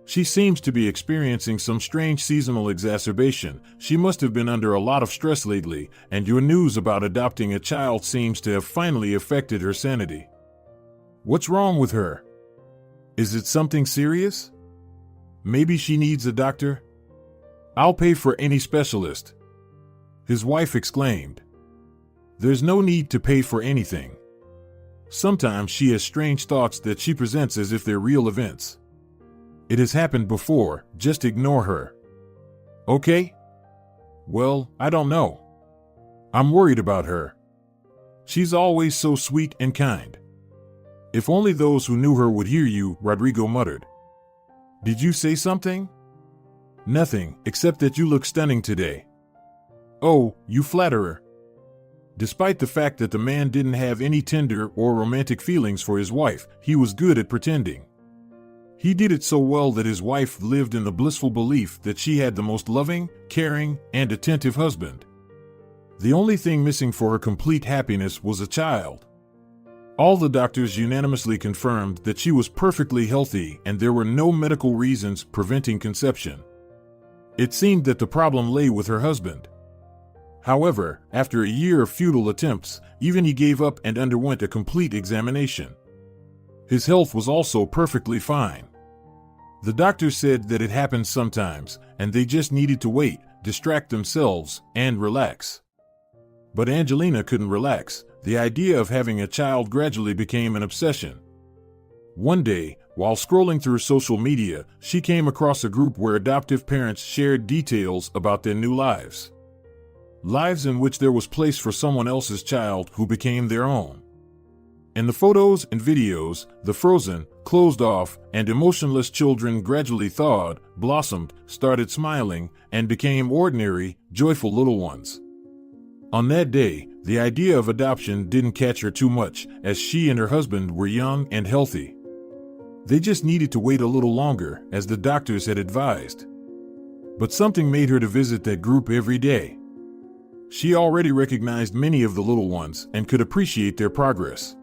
She seems to be experiencing some strange seasonal exacerbation. She must have been under a lot of stress lately, and your news about adopting a child seems to have finally affected her sanity. What's wrong with her? Is it something serious? Maybe she needs a doctor? I'll pay for any specialist," his wife exclaimed. "There's no need to pay for anything. Sometimes she has strange thoughts that she presents as if they're real events. It has happened before, just ignore her. Okay? Well, I don't know. I'm worried about her. She's always so sweet and kind. If only those who knew her would hear you," Rodrigo muttered. "Did you say something?" "Nothing, except that you look stunning today." "Oh, you flatterer." Despite the fact that the man didn't have any tender or romantic feelings for his wife, he was good at pretending. He did it so well that his wife lived in the blissful belief that she had the most loving, caring, and attentive husband. The only thing missing for her complete happiness was a child. All the doctors unanimously confirmed that she was perfectly healthy and there were no medical reasons preventing conception. It seemed that the problem lay with her husband. However, after a year of futile attempts, even he gave up and underwent a complete examination. His health was also perfectly fine. The doctor said that it happens sometimes, and they just needed to wait, distract themselves, and relax. But Angelina couldn't relax. The idea of having a child gradually became an obsession. One day, while scrolling through social media, she came across a group where adoptive parents shared details about their new lives. Lives in which there was place for someone else's child who became their own. In the photos and videos, the frozen, closed off, and emotionless children gradually thawed, blossomed, started smiling, and became ordinary, joyful little ones. On that day, the idea of adoption didn't catch her too much, as she and her husband were young and healthy. They just needed to wait a little longer, as the doctors had advised. But something made her to visit that group every day. She already recognized many of the little ones and could appreciate their progress.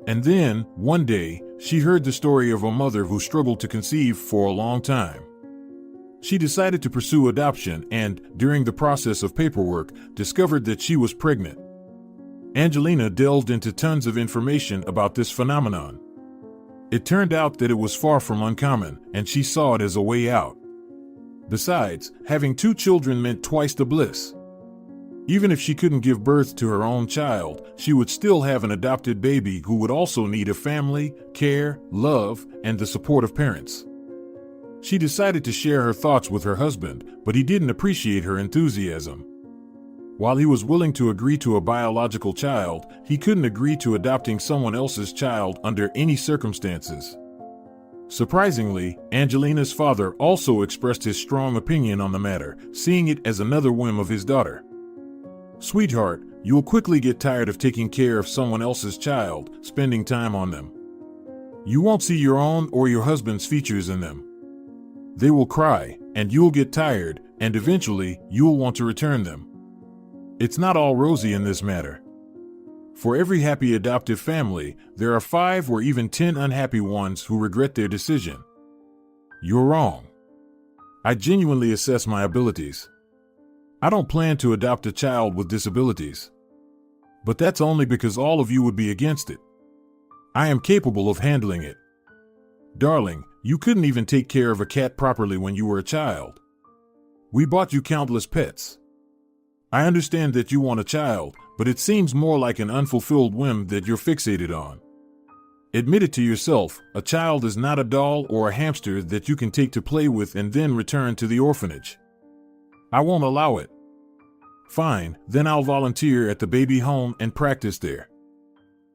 And then, one day, she heard the story of a mother who struggled to conceive for a long time. She decided to pursue adoption and, during the process of paperwork, discovered that she was pregnant. Angelina delved into tons of information about this phenomenon. It turned out that it was far from uncommon, and she saw it as a way out. Besides, having 2 children meant twice the bliss. Even if she couldn't give birth to her own child, she would still have an adopted baby who would also need a family, care, love, and the support of parents. She decided to share her thoughts with her husband, but he didn't appreciate her enthusiasm. While he was willing to agree to a biological child, he couldn't agree to adopting someone else's child under any circumstances. Surprisingly, Angelina's father also expressed his strong opinion on the matter, seeing it as another whim of his daughter. "Sweetheart, you'll quickly get tired of taking care of someone else's child, spending time on them. You won't see your own or your husband's features in them. They will cry, and you'll get tired, and eventually, you'll want to return them. It's not all rosy in this matter. For every happy adoptive family, there are 5 or even 10 unhappy ones who regret their decision. You're wrong. I genuinely assess my abilities. I don't plan to adopt a child with disabilities. But that's only because all of you would be against it. I am capable of handling it. Darling, you couldn't even take care of a cat properly when you were a child. We bought you countless pets. I understand that you want a child, but it seems more like an unfulfilled whim that you're fixated on. Admit it to yourself, a child is not a doll or a hamster that you can take to play with and then return to the orphanage. I won't allow it. Fine, then I'll volunteer at the baby home and practice there.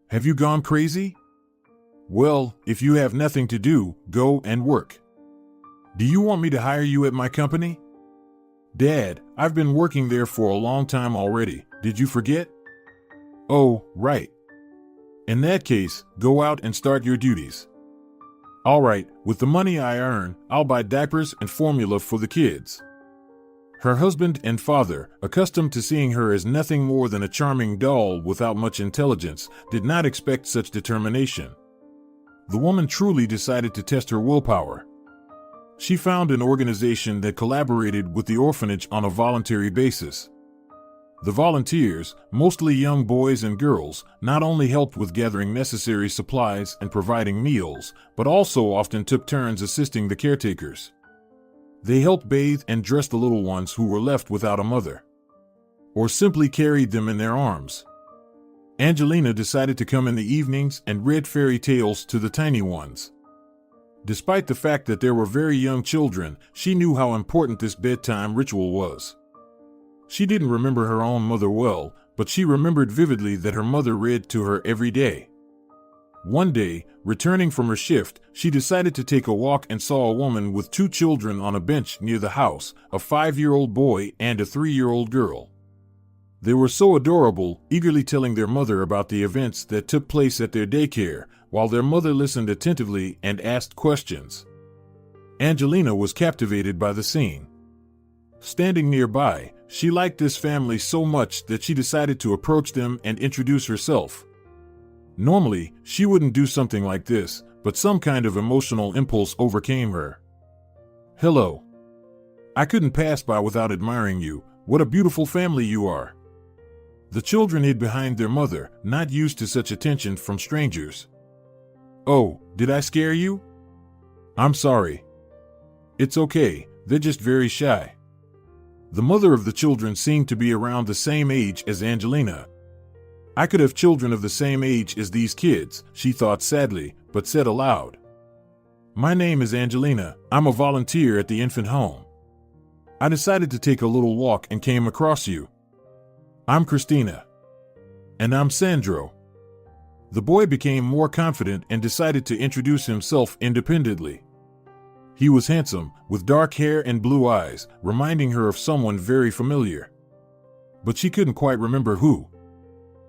Have you gone crazy? Well, if you have nothing to do, go and work. Do you want me to hire you at my company? Dad, I've been working there for a long time already. Did you forget? Oh, right. In that case, go out and start your duties. All right, with the money I earn, I'll buy diapers and formula for the kids. Her husband and father, accustomed to seeing her as nothing more than a charming doll without much intelligence, did not expect such determination. The woman truly decided to test her willpower. She found an organization that collaborated with the orphanage on a voluntary basis. The volunteers, mostly young boys and girls, not only helped with gathering necessary supplies and providing meals, but also often took turns assisting the caretakers. They helped bathe and dress the little ones who were left without a mother, or simply carried them in their arms. Angelina decided to come in the evenings and read fairy tales to the tiny ones. Despite the fact that there were very young children, she knew how important this bedtime ritual was. She didn't remember her own mother well, but she remembered vividly that her mother read to her every day. One day, returning from her shift, she decided to take a walk and saw a woman with 2 children on a bench near the house, a 5-year-old boy and a 3-year-old girl. They were so adorable, eagerly telling their mother about the events that took place at their daycare, while their mother listened attentively and asked questions. Angelina was captivated by the scene. Standing nearby, she liked this family so much that she decided to approach them and introduce herself. Normally, she wouldn't do something like this, but some kind of emotional impulse overcame her. "Hello. I couldn't pass by without admiring you. What a beautiful family you are." The children hid behind their mother, not used to such attention from strangers. "Oh, did I scare you? I'm sorry." "It's okay, they're just very shy." The mother of the children seemed to be around the same age as Angelina. "I could have children of the same age as these kids," she thought sadly, but said aloud. "My name is Angelina. I'm a volunteer at the infant home. I decided to take a little walk and came across you. I'm Cristina." "And I'm Sandro." The boy became more confident and decided to introduce himself independently. He was handsome, with dark hair and blue eyes, reminding her of someone very familiar. But she couldn't quite remember who.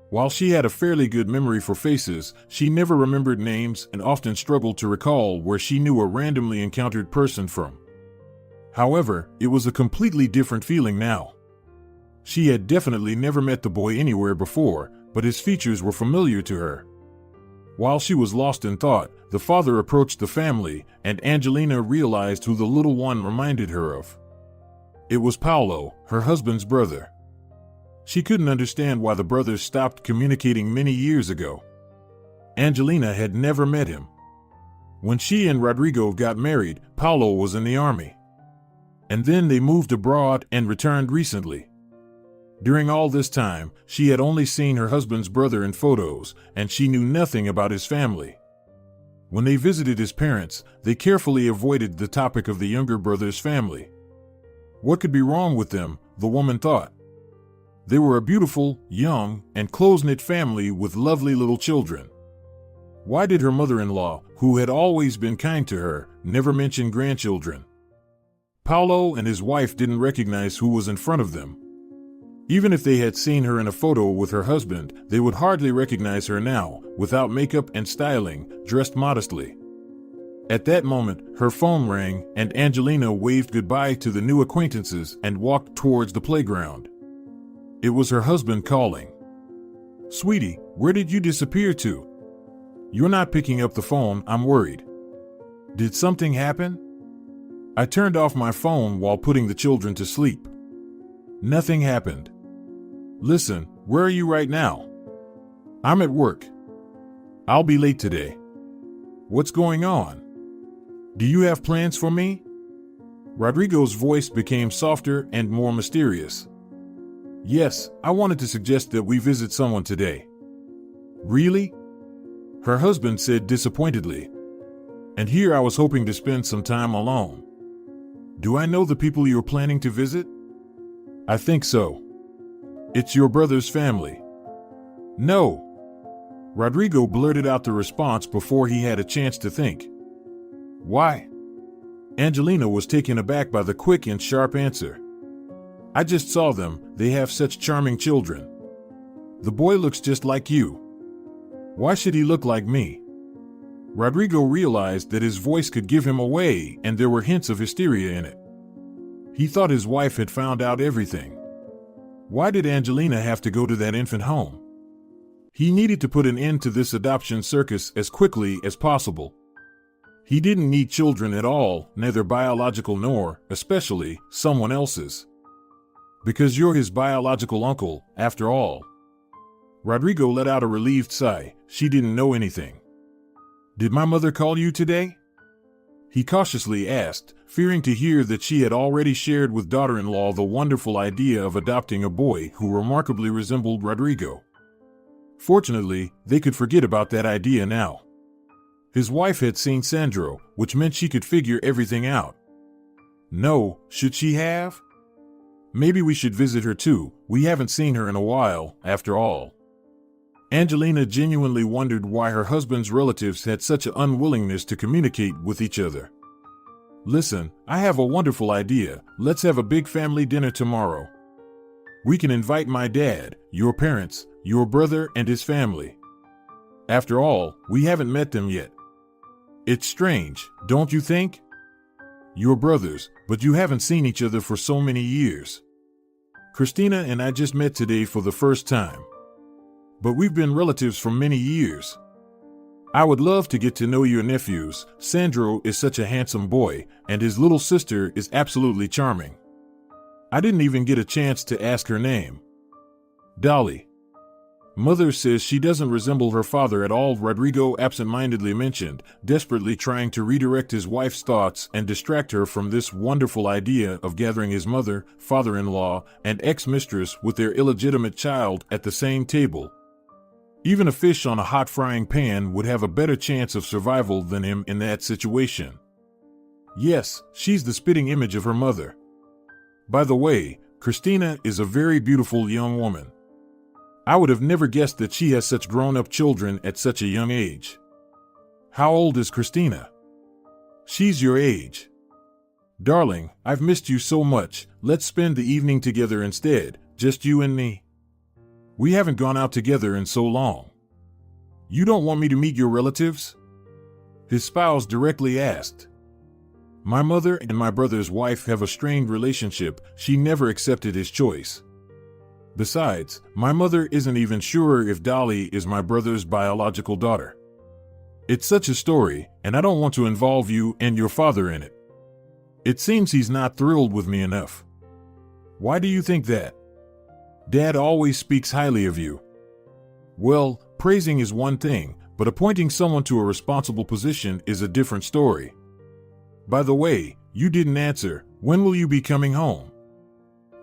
While she had a fairly good memory for faces, she never remembered names and often struggled to recall where she knew a randomly encountered person from. However, it was a completely different feeling now. She had definitely never met the boy anywhere before, but his features were familiar to her. While she was lost in thought, the father approached the family, and Angelina realized who the little one reminded her of. It was Paulo, her husband's brother. She couldn't understand why the brothers stopped communicating many years ago. Angelina had never met him. When she and Rodrigo got married, Paulo was in the army. And then they moved abroad and returned recently. During all this time, she had only seen her husband's brother in photos, and she knew nothing about his family. When they visited his parents, they carefully avoided the topic of the younger brother's family. What could be wrong with them, the woman thought. They were a beautiful, young, and close-knit family with lovely little children. Why did her mother-in-law, who had always been kind to her, never mention grandchildren? Paulo and his wife didn't recognize who was in front of them. Even if they had seen her in a photo with her husband, they would hardly recognize her now, without makeup and styling, dressed modestly. At that moment, her phone rang, and Angelina waved goodbye to the new acquaintances and walked towards the playground. It was her husband calling. "Sweetie, where did you disappear to? You're not picking up the phone, I'm worried. Did something happen?" "I turned off my phone while putting the children to sleep. Nothing happened. Listen, where are you right now?" "I'm at work. I'll be late today." "What's going on? Do you have plans for me?" Rodrigo's voice became softer and more mysterious. "Yes, I wanted to suggest that we visit someone today." "Really?" her husband said disappointedly. "And here I was hoping to spend some time alone. Do I know the people you're planning to visit?" "I think so. It's your brother's family." "No." Rodrigo blurted out the response before he had a chance to think. "Why?" Angelina was taken aback by the quick and sharp answer. "I just saw them, they have such charming children. The boy looks just like you." Why should he look like me? Rodrigo realized that his voice could give him away, and there were hints of hysteria in it. He thought his wife had found out everything. Why did Angelina have to go to that infant home? He needed to put an end to this adoption circus as quickly as possible. He didn't need children at all, neither biological nor, especially, someone else's. Because you're his biological uncle, after all. Rodrigo let out a relieved sigh. She didn't know anything. Did my mother call you today? He cautiously asked, fearing to hear that she had already shared with daughter-in-law the wonderful idea of adopting a boy who remarkably resembled Rodrigo. Fortunately, they could forget about that idea now. His wife had seen Sandro, which meant she could figure everything out. No, should she have? Maybe we should visit her too. We haven't seen her in a while, after all. Angelina genuinely wondered why her husband's relatives had such an unwillingness to communicate with each other. Listen, I have a wonderful idea. Let's have a big family dinner tomorrow. We can invite my dad, your parents, your brother and his family. After all, we haven't met them yet. It's strange, don't you think? You're brothers, but you haven't seen each other for so many years. Cristina and I just met today for the first time. But we've been relatives for many years. I would love to get to know your nephews. Sandro is such a handsome boy, and his little sister is absolutely charming. I didn't even get a chance to ask her name. Dolly. Mother says she doesn't resemble her father at all, Rodrigo absent-mindedly mentioned, desperately trying to redirect his wife's thoughts and distract her from this wonderful idea of gathering his mother, father-in-law, and ex-mistress with their illegitimate child at the same table. Even a fish on a hot frying pan would have a better chance of survival than him in that situation. Yes, she's the spitting image of her mother. By the way, Cristina is a very beautiful young woman. I would have never guessed that she has such grown-up children at such a young age. How old is Cristina? She's your age. Darling, I've missed you so much. Let's spend the evening together instead, just you and me. We haven't gone out together in so long. You don't want me to meet your relatives? His spouse directly asked. My mother and my brother's wife have a strained relationship. She never accepted his choice. Besides, my mother isn't even sure if Dolly is my brother's biological daughter. It's such a story, and I don't want to involve you and your father in it. It seems he's not thrilled with me enough. Why do you think that? Dad always speaks highly of you. Well, praising is one thing, but appointing someone to a responsible position is a different story. By the way, you didn't answer. When will you be coming home?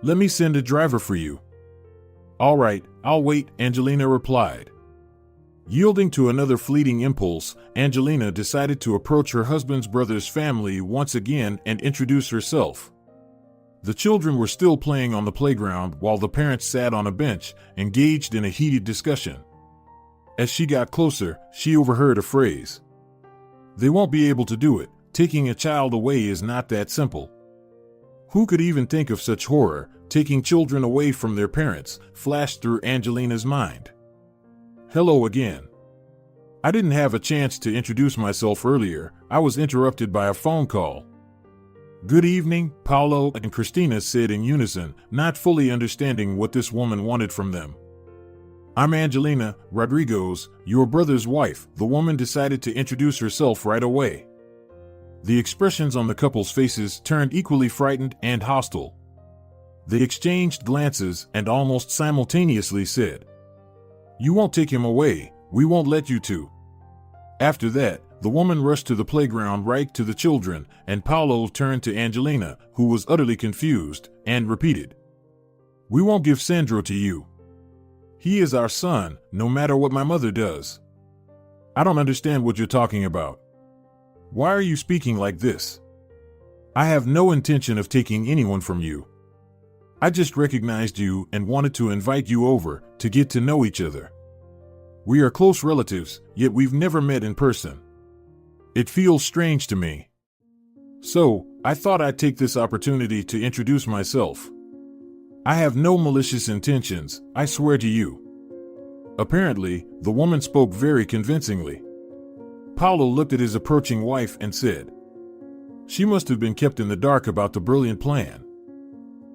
Let me send a driver for you. All right, I'll wait, Angelina replied. Yielding to another fleeting impulse, Angelina decided to approach her husband's brother's family once again and introduce herself. The children were still playing on the playground while the parents sat on a bench, engaged in a heated discussion. As she got closer, she overheard a phrase. They won't be able to do it. Taking a child away is not that simple. Who could even think of such horror? Taking children away from their parents flashed through Angelina's mind. Hello again. I didn't have a chance to introduce myself earlier. I was interrupted by a phone call. Good evening, Paulo and Cristina said in unison, not fully understanding what this woman wanted from them. I'm Angelina, Rodrigo's, your brother's wife. The woman decided to introduce herself right away. The expressions on the couple's faces turned equally frightened and hostile. They exchanged glances and almost simultaneously said, You won't take him away, we won't let you to. After that, the woman rushed to the playground right to the children, and Paulo turned to Angelina, who was utterly confused, and repeated, We won't give Sandro to you. He is our son, no matter what my mother does. I don't understand what you're talking about. Why are you speaking like this? I have no intention of taking anyone from you. I just recognized you and wanted to invite you over to get to know each other. We are close relatives, yet we've never met in person. It feels strange to me. So, I thought I'd take this opportunity to introduce myself. I have no malicious intentions, I swear to you. Apparently, the woman spoke very convincingly. Paulo looked at his approaching wife and said, "She must have been kept in the dark about the brilliant plan."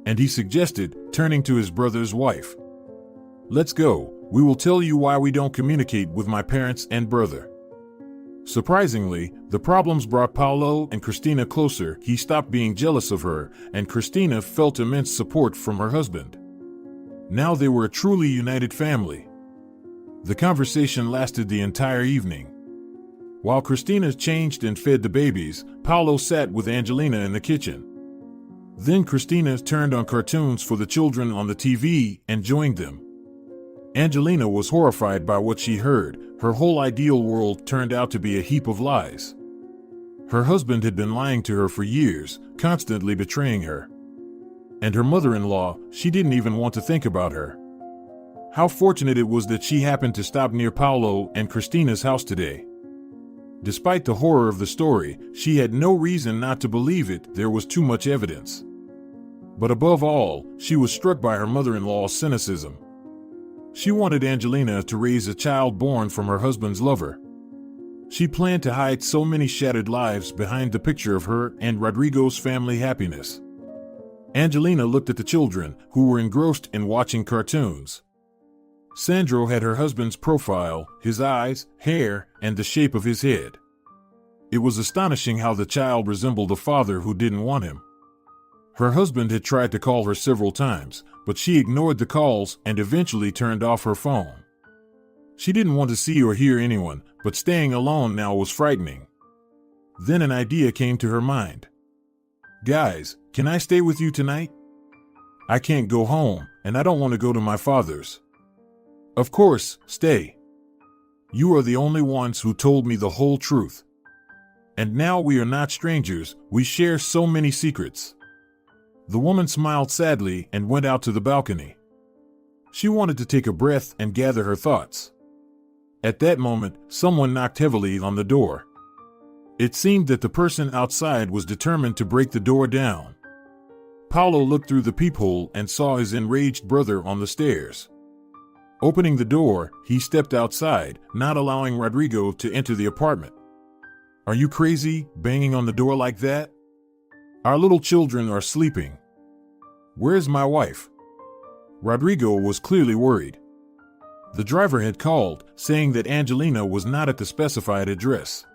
And he suggested, turning to his brother's wife, "Let's go, we will tell you why we don't communicate with my parents and brother." Surprisingly, the problems brought Paulo and Cristina closer. He stopped being jealous of her, and Cristina felt immense support from her husband. Now they were a truly united family. The conversation lasted the entire evening. While Cristina changed and fed the babies, Paulo sat with Angelina in the kitchen. Then Cristina turned on cartoons for the children on the TV and joined them. Angelina was horrified by what she heard. Her whole ideal world turned out to be a heap of lies. Her husband had been lying to her for years, constantly betraying her. And her mother-in-law, she didn't even want to think about her. How fortunate it was that she happened to stop near Paulo and Cristina's house today. Despite the horror of the story, she had no reason not to believe it. There was too much evidence. But above all, she was struck by her mother-in-law's cynicism. She wanted Angelina to raise a child born from her husband's lover. She planned to hide so many shattered lives behind the picture of her and Rodrigo's family happiness. Angelina looked at the children, who were engrossed in watching cartoons. Sandro had her husband's profile, his eyes, hair, and the shape of his head. It was astonishing how the child resembled the father who didn't want him. Her husband had tried to call her several times, but she ignored the calls and eventually turned off her phone. She didn't want to see or hear anyone, but staying alone now was frightening. Then an idea came to her mind. "Guys, can I stay with you tonight? I can't go home, and I don't want to go to my father's." "Of course, stay. You are the only ones who told me the whole truth. And now we are not strangers, we share so many secrets." The woman smiled sadly and went out to the balcony. She wanted to take a breath and gather her thoughts. At that moment, someone knocked heavily on the door. It seemed that the person outside was determined to break the door down. Paulo looked through the peephole and saw his enraged brother on the stairs. Opening the door, he stepped outside, not allowing Rodrigo to enter the apartment. "Are you crazy, banging on the door like that? Our little children are sleeping. Where's my wife?" Rodrigo was clearly worried. The driver had called, saying that Angelina was not at the specified address.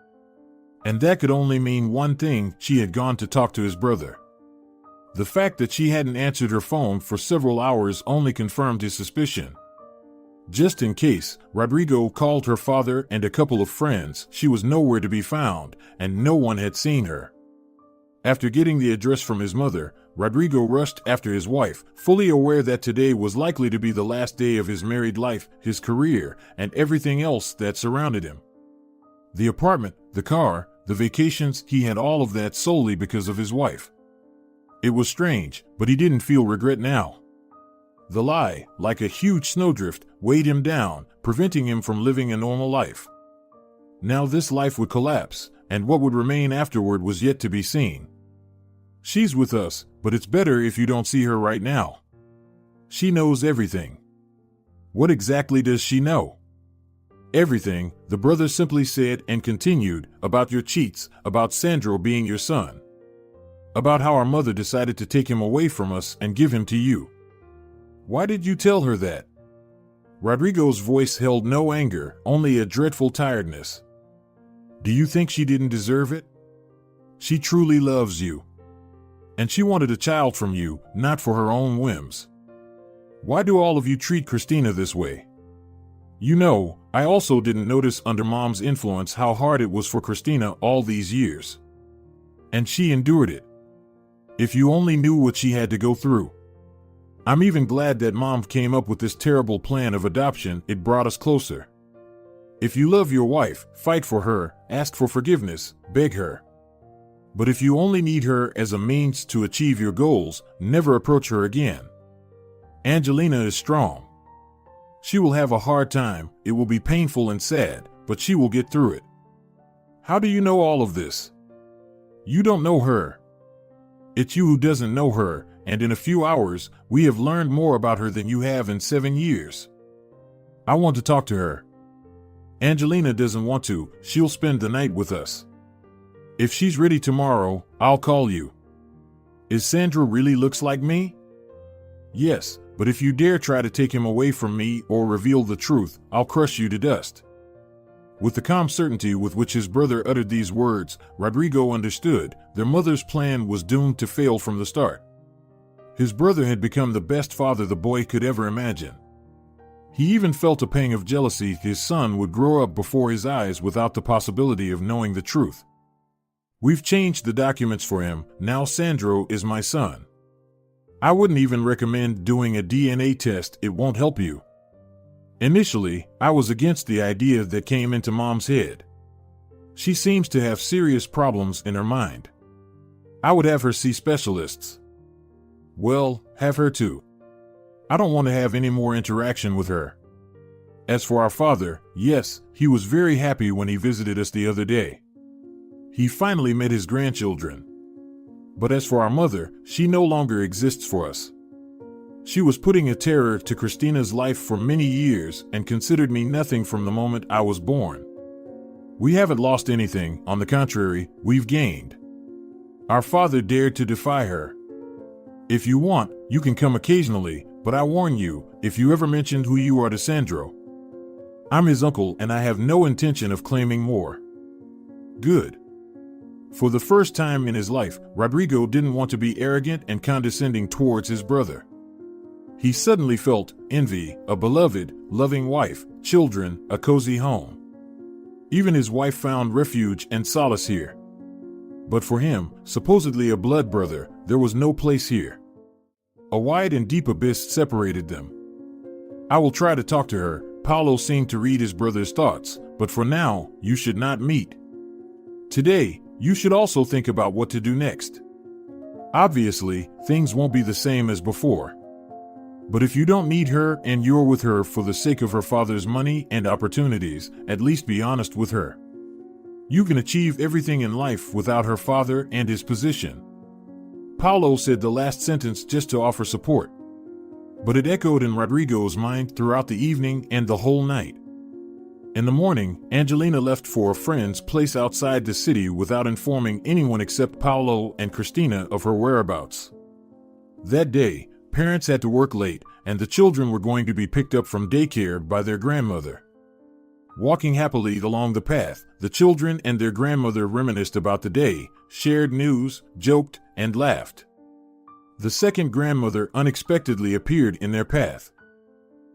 And that could only mean one thing: she had gone to talk to his brother. The fact that she hadn't answered her phone for several hours only confirmed his suspicion. Just in case, Rodrigo called her father and a couple of friends. She was nowhere to be found, and no one had seen her. After getting the address from his mother, Rodrigo rushed after his wife, fully aware that today was likely to be the last day of his married life, his career, and everything else that surrounded him. The apartment, the car, the vacations, he had all of that solely because of his wife. It was strange, but he didn't feel regret now. The lie, like a huge snowdrift, weighed him down, preventing him from living a normal life. Now this life would collapse, and what would remain afterward was yet to be seen. "She's with us, but it's better if you don't see her right now. She knows everything." What exactly does she know? Everything, the brother simply said and continued, about your cheats, about Sandro being your son. About how our mother decided to take him away from us and give him to you. Why did you tell her that? Rodrigo's voice held no anger, only a dreadful tiredness. Do you think she didn't deserve it? She truly loves you. And she wanted a child from you, not for her own whims. Why do all of you treat Cristina this way? You know, I also didn't notice under Mom's influence how hard it was for Cristina all these years. And she endured it. If you only knew what she had to go through. I'm even glad that Mom came up with this terrible plan of adoption. It brought us closer. If you love your wife, fight for her, ask for forgiveness, beg her. But if you only need her as a means to achieve your goals, never approach her again. Angelina is strong. She will have a hard time, it will be painful and sad, but she will get through it. How do you know all of this? You don't know her. It's you who doesn't know her, and in a few hours, we have learned more about her than you have in 7 years. I want to talk to her. Angelina doesn't want to. She'll spend the night with us. If she's ready tomorrow, I'll call you. Is Sandro really looks like me? Yes, but if you dare try to take him away from me or reveal the truth, I'll crush you to dust. With the calm certainty with which his brother uttered these words, Rodrigo understood their mother's plan was doomed to fail from the start. His brother had become the best father the boy could ever imagine. He even felt a pang of jealousy his son would grow up before his eyes without the possibility of knowing the truth. We've changed the documents for him. Now Sandro is my son. I wouldn't even recommend doing a DNA test. It won't help you. Initially, I was against the idea that came into Mom's head. She seems to have serious problems in her mind. I would have her see specialists. Well, have her too. I don't want to have any more interaction with her. As for our father, yes, he was very happy when he visited us the other day. He finally met his grandchildren. But as for our mother, she no longer exists for us. She was putting a terror to Cristina's life for many years and considered me nothing from the moment I was born. We haven't lost anything, on the contrary, we've gained. Our father dared to defy her. If you want, you can come occasionally, but I warn you, if you ever mention who you are to Sandro. I'm his uncle and I have no intention of claiming more. Good. For the first time in his life, Rodrigo didn't want to be arrogant and condescending towards his brother. He suddenly felt envy, a beloved, loving wife, children, a cozy home. Even his wife found refuge and solace here. But for him, supposedly a blood brother, there was no place here. A wide and deep abyss separated them. I will try to talk to her. Paulo seemed to read his brother's thoughts, but for now, you should not meet. Today, you should also think about what to do next. Obviously, things won't be the same as before. But if you don't need her and you're with her for the sake of her father's money and opportunities, at least be honest with her. You can achieve everything in life without her father and his position. Paulo said the last sentence just to offer support. But it echoed in Rodrigo's mind throughout the evening and the whole night. In the morning, Angelina left for a friend's place outside the city without informing anyone except Paulo and Cristina of her whereabouts. That day, parents had to work late, and the children were going to be picked up from daycare by their grandmother. Walking happily along the path, the children and their grandmother reminisced about the day, shared news, joked, and laughed. The second grandmother unexpectedly appeared in their path.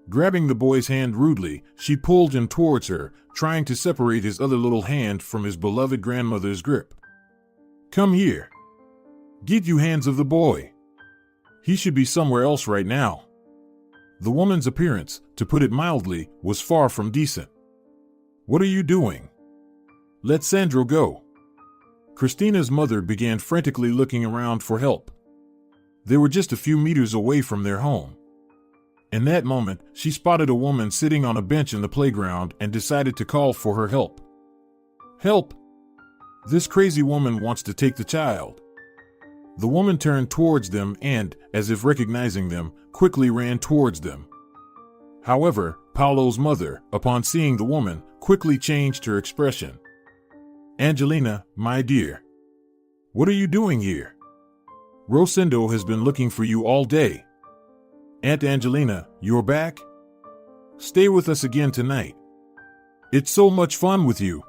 Grabbing the boy's hand rudely, she pulled him towards her, trying to separate his other little hand from his beloved grandmother's grip. Come here. Get you hands of the boy. He should be somewhere else right now. The woman's appearance, to put it mildly, was far from decent. What are you doing? Let Sandro go. Cristina's mother began frantically looking around for help. They were just a few meters away from their home. In that moment, she spotted a woman sitting on a bench in the playground and decided to call for her help. Help! This crazy woman wants to take the child. The woman turned towards them and, as if recognizing them, quickly ran towards them. However, Paulo's mother, upon seeing the woman, quickly changed her expression. Angelina, my dear. What are you doing here? Rosendo has been looking for you all day. Aunt Angelina, you're back? Stay with us again tonight. It's so much fun with you.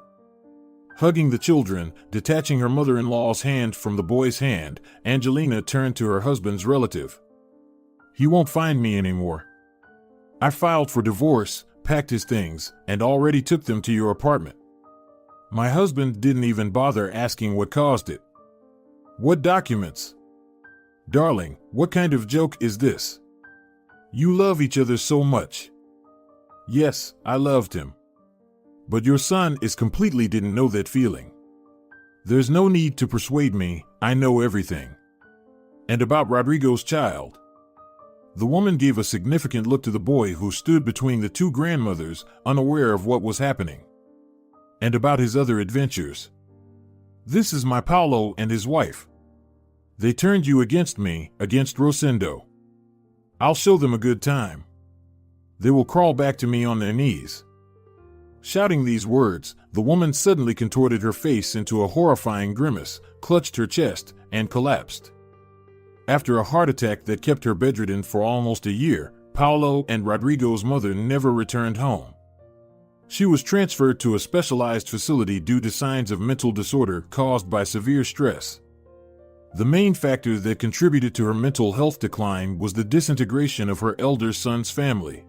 Hugging the children, detaching her mother-in-law's hand from the boy's hand, Angelina turned to her husband's relative. He won't find me anymore. I filed for divorce, packed his things, and already took them to your apartment. My husband didn't even bother asking what caused it. What documents? Darling, what kind of joke is this? You love each other so much. Yes, I loved him. But your son completely didn't know that feeling. There's no need to persuade me, I know everything. And about Rodrigo's child. The woman gave a significant look to the boy who stood between the two grandmothers, unaware of what was happening. And about his other adventures. This is my Paulo and his wife. They turned you against me, against Rosendo. I'll show them a good time. They will crawl back to me on their knees. Shouting these words, the woman suddenly contorted her face into a horrifying grimace, clutched her chest, and collapsed. After a heart attack that kept her bedridden for almost a year, Paulo and Rodrigo's mother never returned home. She was transferred to a specialized facility due to signs of mental disorder caused by severe stress. The main factor that contributed to her mental health decline was the disintegration of her elder son's family.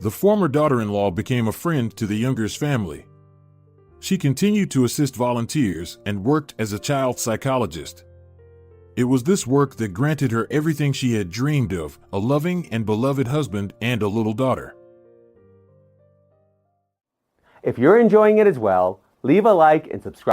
The former daughter-in-law became a friend to the younger's family. She continued to assist volunteers and worked as a child psychologist. It was this work that granted her everything she had dreamed of, a loving and beloved husband and a little daughter. If you're enjoying it as well, leave a like and subscribe.